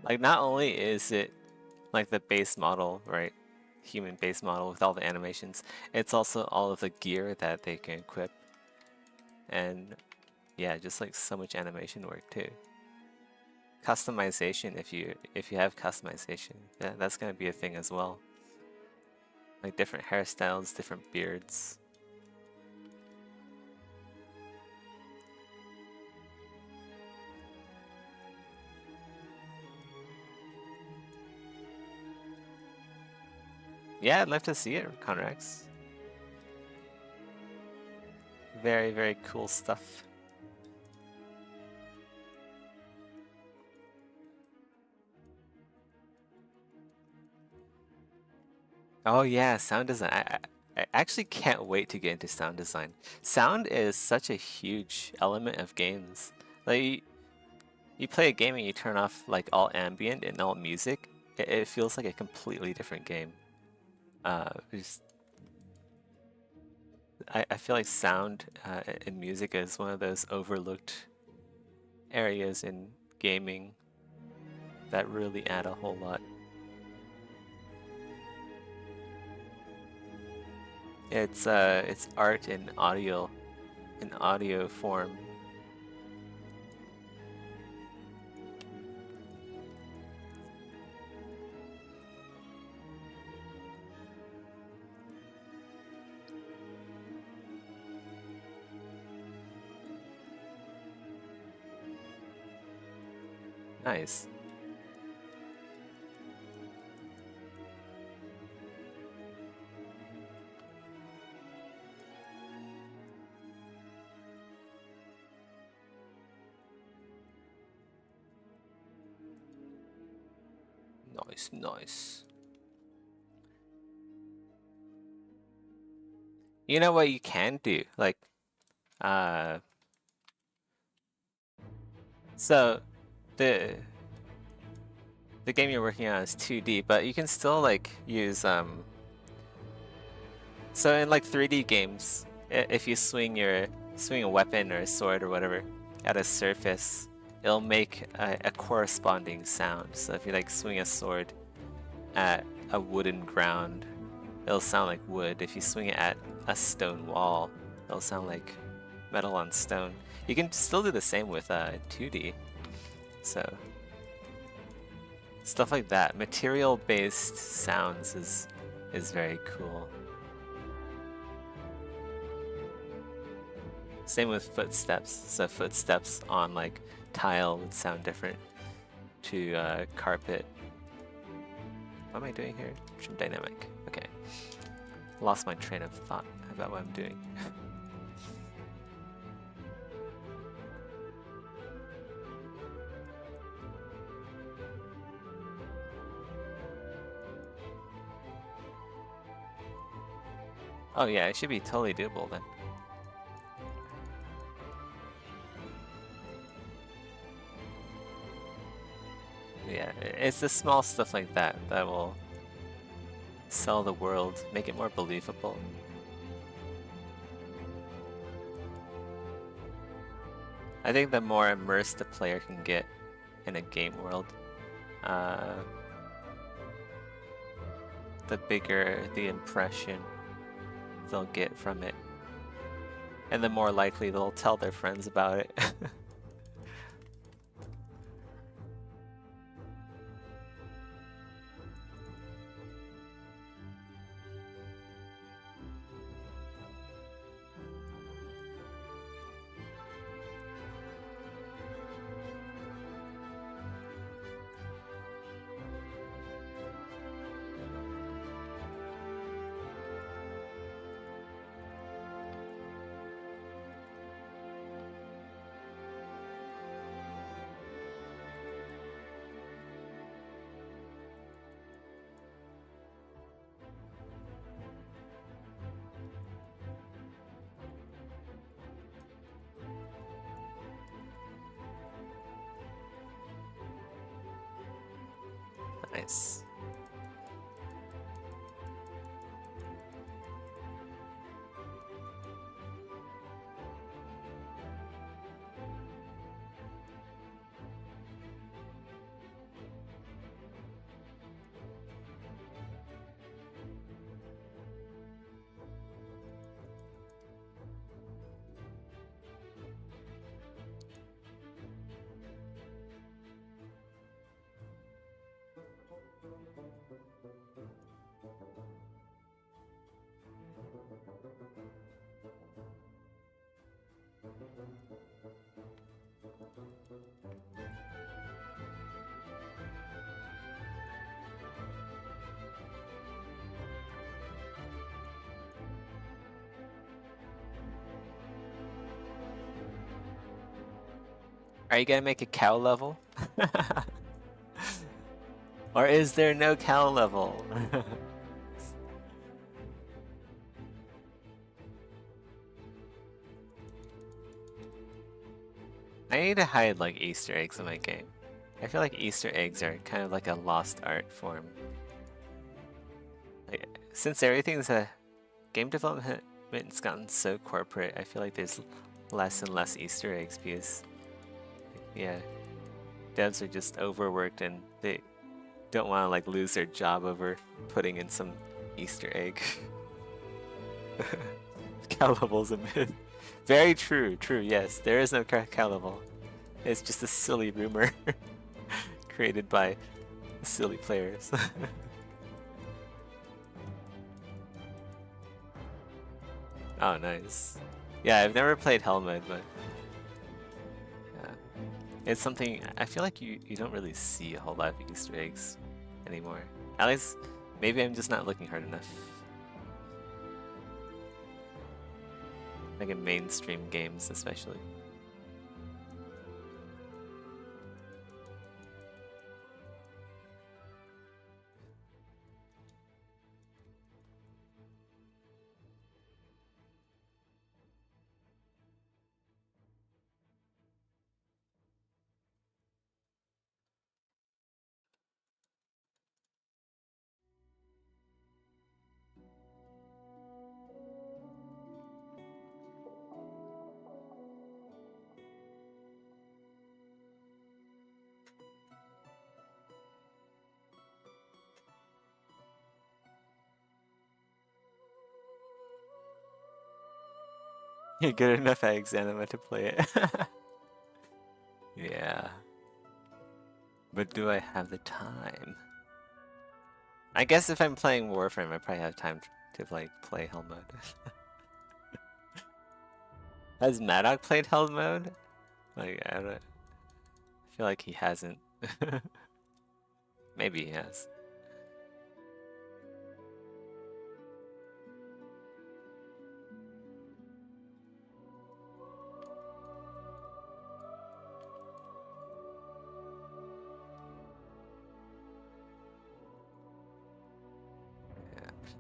Like not only is it like the base model, right? Human base model with all the animations, it's also all of the gear that they can equip. And yeah, just like so much animation work too. Customization, if you have customization, that's gonna be a thing as well. Like different hairstyles, different beards. Yeah, I'd love to see it, Conrex. Very, very cool stuff. Oh yeah, sound design. I actually can't wait to get into sound design. Sound is such a huge element of games. Like you play a game and you turn off like all ambient and all music, it feels like a completely different game. Just, I feel like sound and music is one of those overlooked areas in gaming that really add a whole lot. It's art in audio form. Nice. Nice, nice. You know what you can do? Like, uh, so the the game you're working on is 2D, but you can still like use so in like 3D games, if you swing a weapon or a sword or whatever at a surface, it'll make a corresponding sound. So if you like swing a sword at a wooden ground, it'll sound like wood. If you swing it at a stone wall, it'll sound like metal on stone. You can still do the same with 2D. So stuff like that, material-based sounds is very cool. Same with footsteps. So footsteps on like tile would sound different to carpet. What am I doing here? Trim dynamic. Okay. Lost my train of thought about what I'm doing. Oh yeah, it should be totally doable then. Yeah, it's the small stuff like that that will sell the world, make it more believable. I think the more immersed the player can get in a game world, uh, the bigger the impression they'll get from it. And the more likely they'll tell their friends about it. Nice. Are you gonna make a cow level? Or is there no cow level? I need to hide like Easter eggs in my game. I feel like Easter eggs are kind of like a lost art form. Like, since everything's a game development's gotten so corporate, I feel like there's less and less Easter eggs because, yeah, devs are just overworked and they don't want to like lose their job over putting in some Easter egg. Cow level's a myth. Very true, yes. There is no cow level. It's just a silly rumor created by silly players. Oh, nice. Yeah, I've never played Hell Mode, but yeah. It's something, I feel like you don't really see a whole lot of Easter eggs anymore. At least, maybe I'm just not looking hard enough. Like in mainstream games, especially. You're good enough at Exanima to play it. Yeah. But do I have the time? I guess if I'm playing Warframe, I probably have time to like play Hell Mode. Has Maddock played Hell Mode? Like, I feel like he hasn't. Maybe he has.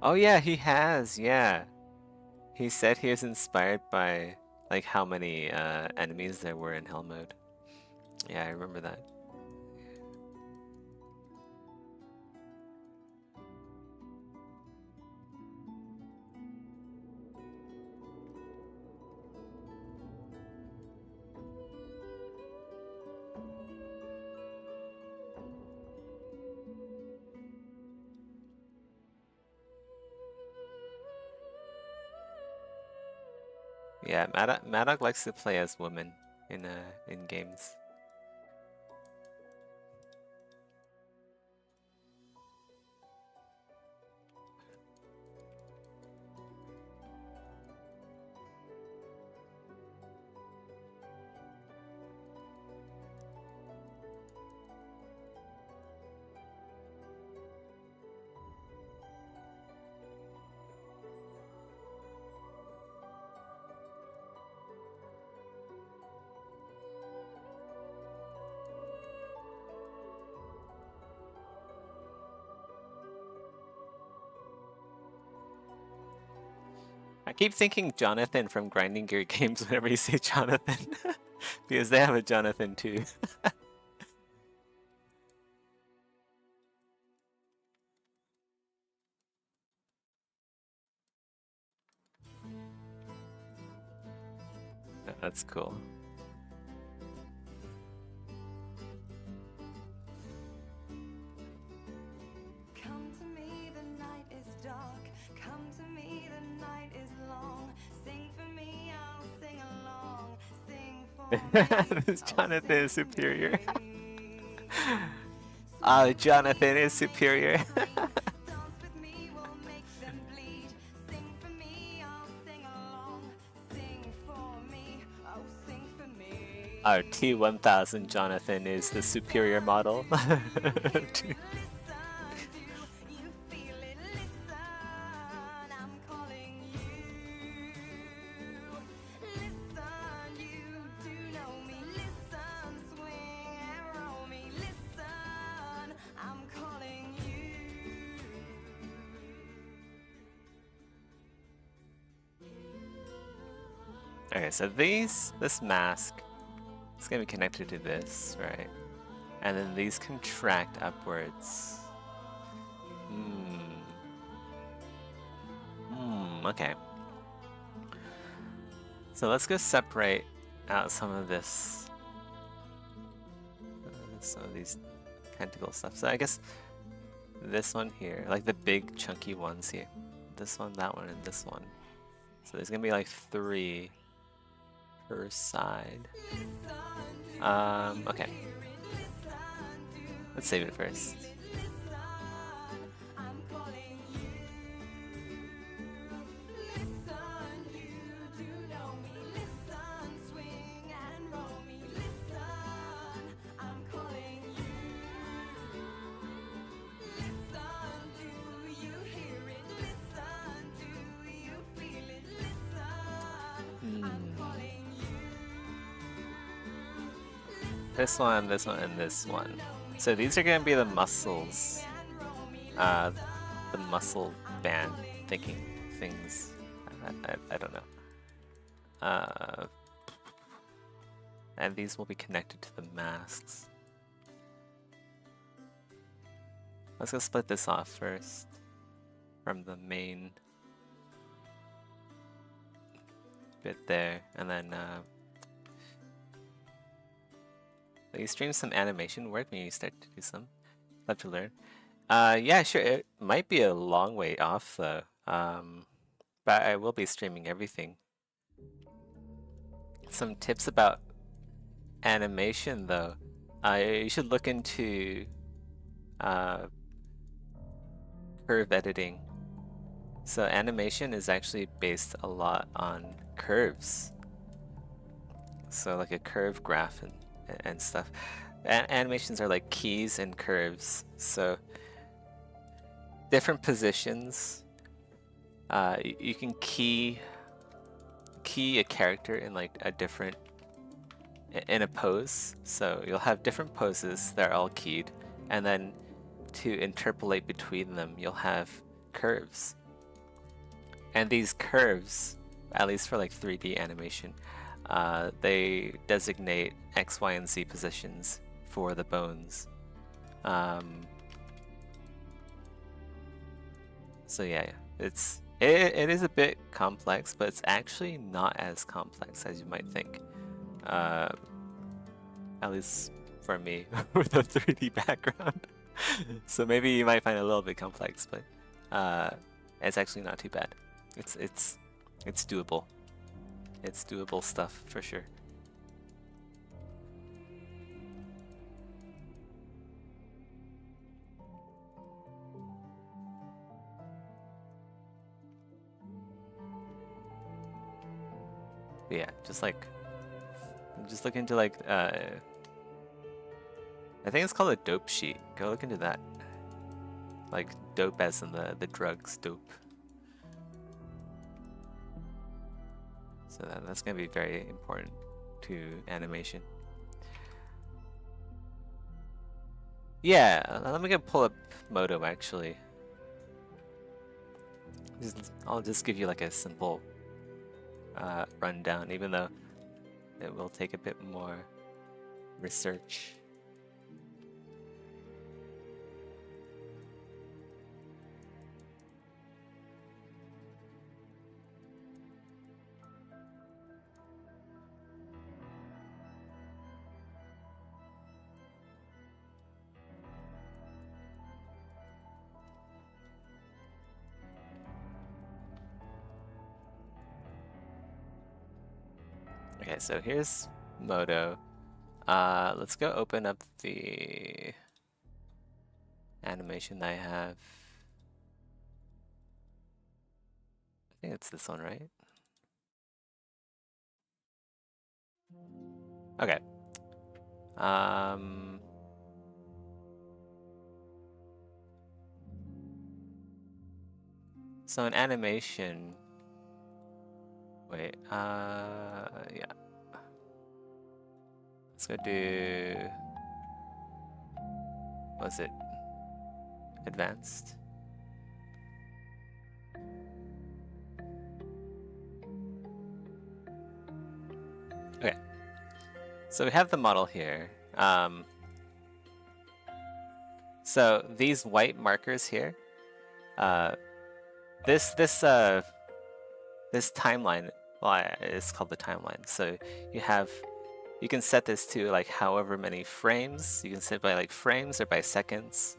Oh yeah, he has, yeah. He said he was inspired by like how many enemies there were in Hell Mode. Yeah, I remember that. Yeah, Maddock likes to play as women in games. I keep thinking Jonathan from Grinding Gear games whenever you say Jonathan. Because they have a Jonathan too. That's cool. Come to me, the night is dark. Come to me, the night is long. Sing for me, I'll sing along. Sing for me, This oh Jonathan sing is for superior. me. Jonathan is superior. Dance with me, we'll make them bleed. Sing for me, I'll sing along. Sing for me, oh sing for me. Our T1000 Jonathan is the superior model. Okay, so this mask is gonna be connected to this, right? And then these contract upwards. Okay. So let's go separate out some of this, some of these tentacle stuff. So I guess this one here, like the big chunky ones here. This one, that one, and this one. So there's gonna be like 3 per side. Okay. Let's save it first. This one, and this one. So these are gonna be the muscles. The muscle band things. I don't know. And these will be connected to the masks. Let's go split this off first from the main bit there, and then you stream some animation work when you start to do some. Love to learn. Yeah, sure. It might be a long way off though. But I will be streaming everything. Some tips about animation though. You should look into curve editing. So animation is actually based a lot on curves. So like a curve graph and stuff. Animations are like keys and curves. So different positions. You can key a character in like a different in a pose. So you'll have different poses that are all keyed, and then to interpolate between them, you'll have curves. And these curves, at least for like 3D animation, they designate X, Y, and Z positions for the bones. So yeah, it is a bit complex, but it's actually not as complex as you might think. At least for me with a 3D background. So maybe you might find it a little bit complex, but it's actually not too bad. It's doable. It's doable stuff for sure. But yeah, just look into like I think it's called a dope sheet. Go look into that. Like dope as in the drugs dope. So that's gonna be very important to animation. Yeah, let me go pull up Modo actually. I'll just give you like a simple rundown, even though it will take a bit more research. Okay, so here's Modo. Let's go open up the animation that I have. I think it's this one, right? Okay. So an animation. Wait. Yeah. Let's go do. Was it advanced? Okay. So we have the model here. So these white markers here, this timeline, well, it's called the timeline. So you can set this to like however many frames. You can set by like frames or by seconds,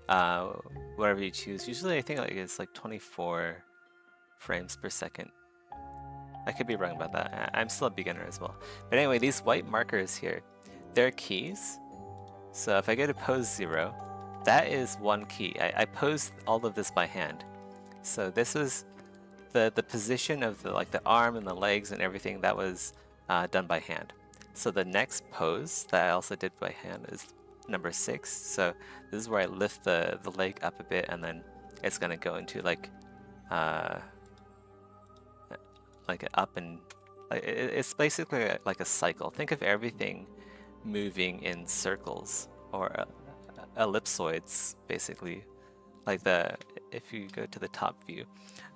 whatever you choose. Usually, I think like it's like 24 frames per second. I could be wrong about that. I'm still a beginner as well. But anyway, these white markers here, they're keys. So if I go to pose 0, that is one key. I posed all of this by hand. So this was the position of the like the arm and the legs and everything that was done by hand. So the next pose that I also did by hand is number 6. So this is where I lift the leg up a bit, and then it's gonna go into like up and it's basically like a cycle. Think of everything moving in circles or ellipsoids, basically. Like if you go to the top view,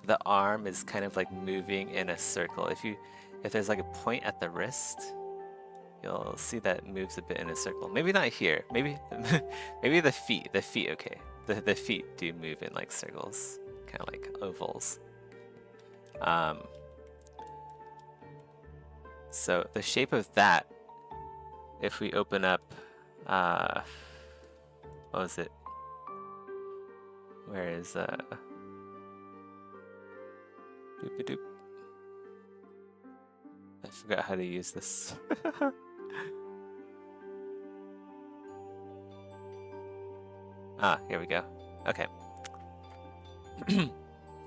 the arm is kind of like moving in a circle. If there's like a point at the wrist, you'll see that it moves a bit in a circle. Maybe not here. Maybe maybe the feet. The feet, okay. The feet do move in like circles, kind of like ovals. So the shape of that, if we open up, what was it? Where is doop-a-doop. I forgot how to use this. Here we go. Okay.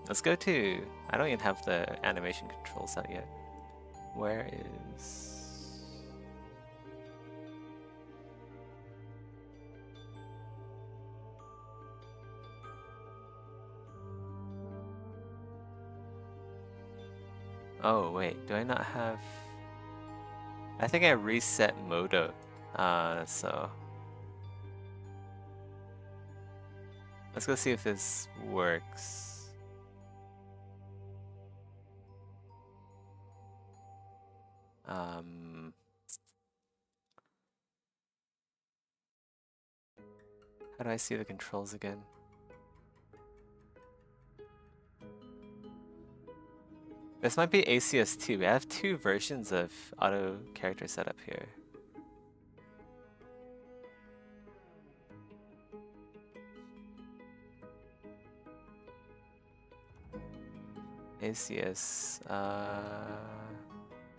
Let's go to, I don't even have the animation controls out yet. Where is... Oh wait, do I not have... I think I reset Modo, so... Let's go see if this works. How do I see the controls again? This might be ACS2. We have 2 versions of auto character setup here. ACS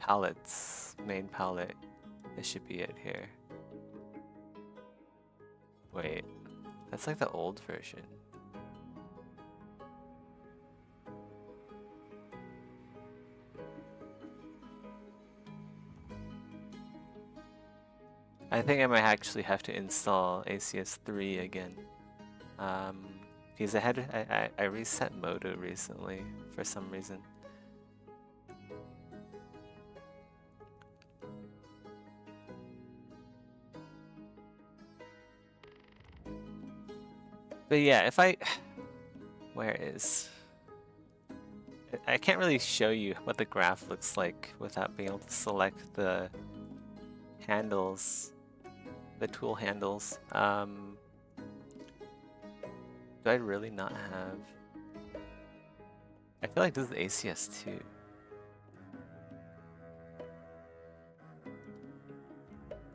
palettes, main palette. This should be it here. Wait, that's like the old version. I think I might actually have to install ACS3 again. Because I reset Modo recently for some reason. But yeah, if I... Where is... I can't really show you what the graph looks like without being able to select the handles, the tool handles. Do I really not have... I feel like this is ACS2.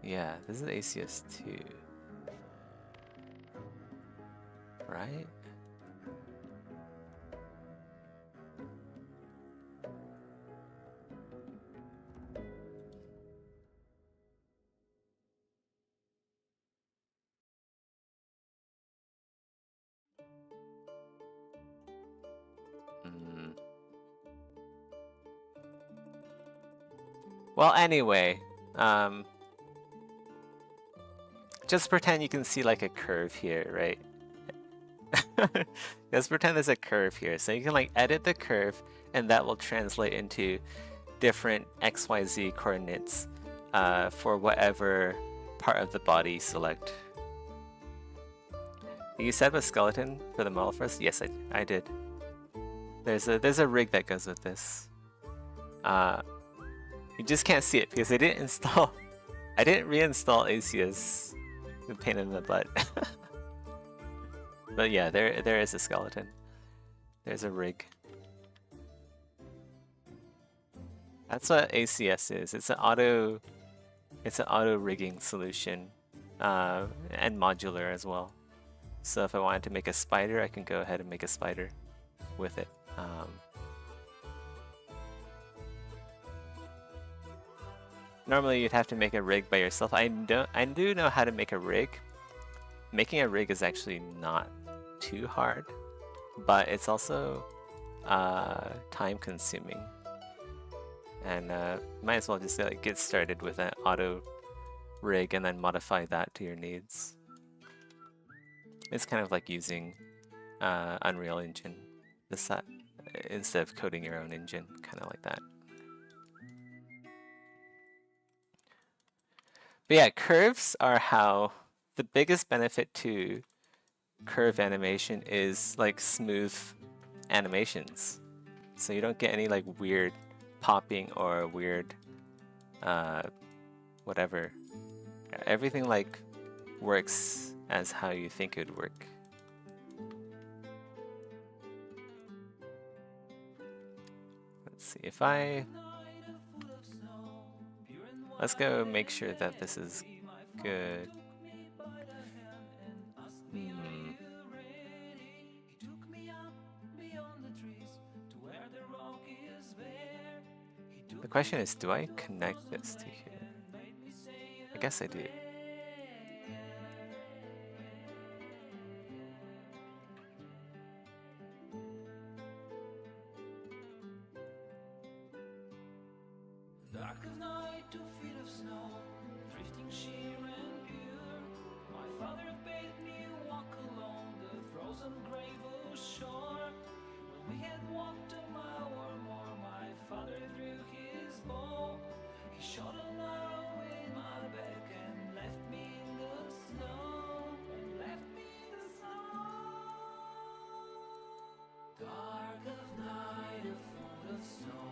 Yeah, this is ACS2. Right? Well, anyway, just pretend you can see like a curve here, right? Just pretend there's a curve here. So you can like edit the curve and that will translate into different XYZ coordinates for whatever part of the body you select. You set a skeleton for the model first? Yes, I did. There's a rig that goes with this. You just can't see it because I didn't install. I didn't reinstall ACS. The pain in the butt. But yeah, there is a skeleton. There's a rig. That's what ACS is. It's an auto rigging solution, and modular as well. So if I wanted to make a spider, I can go ahead and make a spider with it. Normally you'd have to make a rig by yourself. I do know how to make a rig. Making a rig is actually not too hard, but it's also time consuming. And might as well just get started with an auto rig and then modify that to your needs. It's kind of like using Unreal Engine instead of coding your own engine, kind of like that. But yeah, curves are how the biggest benefit to curve animation is like smooth animations. So you don't get any like weird popping or weird whatever. Everything like works as how you think it would work. Let's see if let's go make sure that this is good. The question is, do I connect this to here? I guess I do. Dark of night, 2 feet of snow, drifting sheer and pure. My father bade me walk along the frozen gravel shore. When we had walked a mile or more, my father drew his bow. He shot an arrow in my back and left me in the snow. Dark of night, a foot of snow.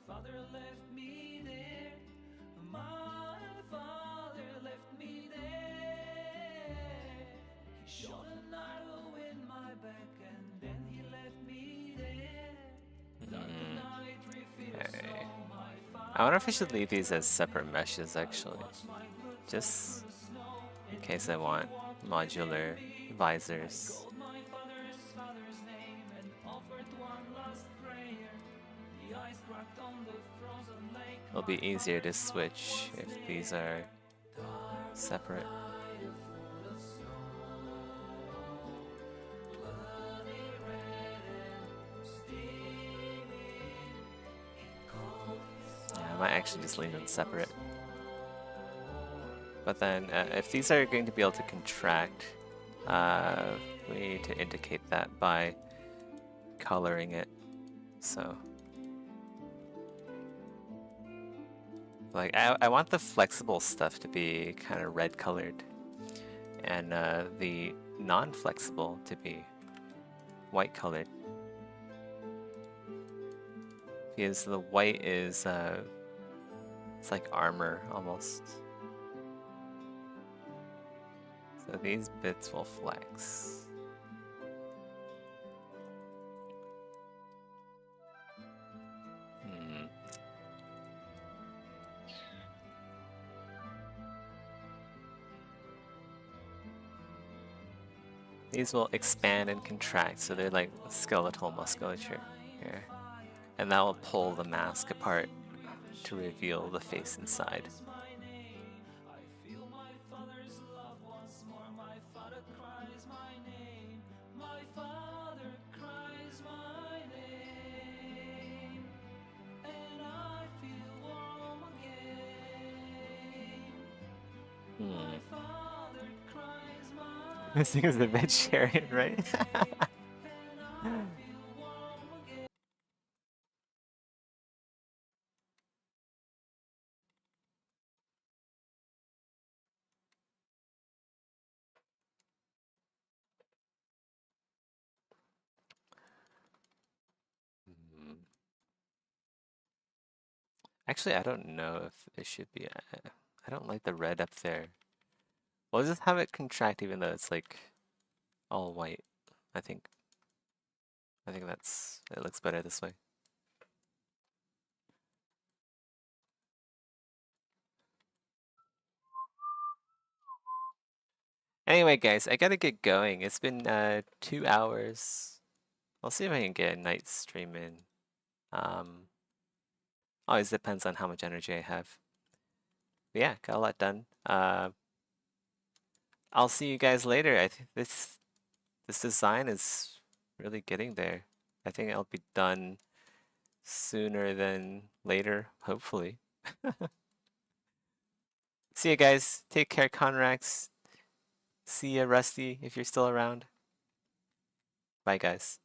Father left me there. My father left me there. He shot an arrow in my back and then he left me there. Dark night, 3 feet of snow, I wonder if I should leave these as separate meshes actually. Just in case I want modular visors. It'll be easier to switch if these are separate. Yeah, I might actually just leave them separate. But then if these are going to be able to contract, we need to indicate that by coloring it. So like I want the flexible stuff to be kind of red colored and the non-flexible to be white colored. Because the white is it's like armor almost. So these bits will flex. These will expand and contract, so they're like skeletal musculature here. And that will pull the mask apart to reveal the face inside. This thing is the vegetarian, right? Actually, I don't know if it should be. I don't like the red up there. We'll just have it contract even though it's like all white. I think. I think it looks better this way. Anyway, guys, I gotta get going. It's been 2 hours. I'll see if I can get a night stream in. Always depends on how much energy I have. But yeah, got a lot done. I'll see you guys later. I think this design is really getting there. I think I'll be done sooner than later, hopefully. See you guys. Take care, Conrax. See ya, Rusty, if you're still around. Bye, guys.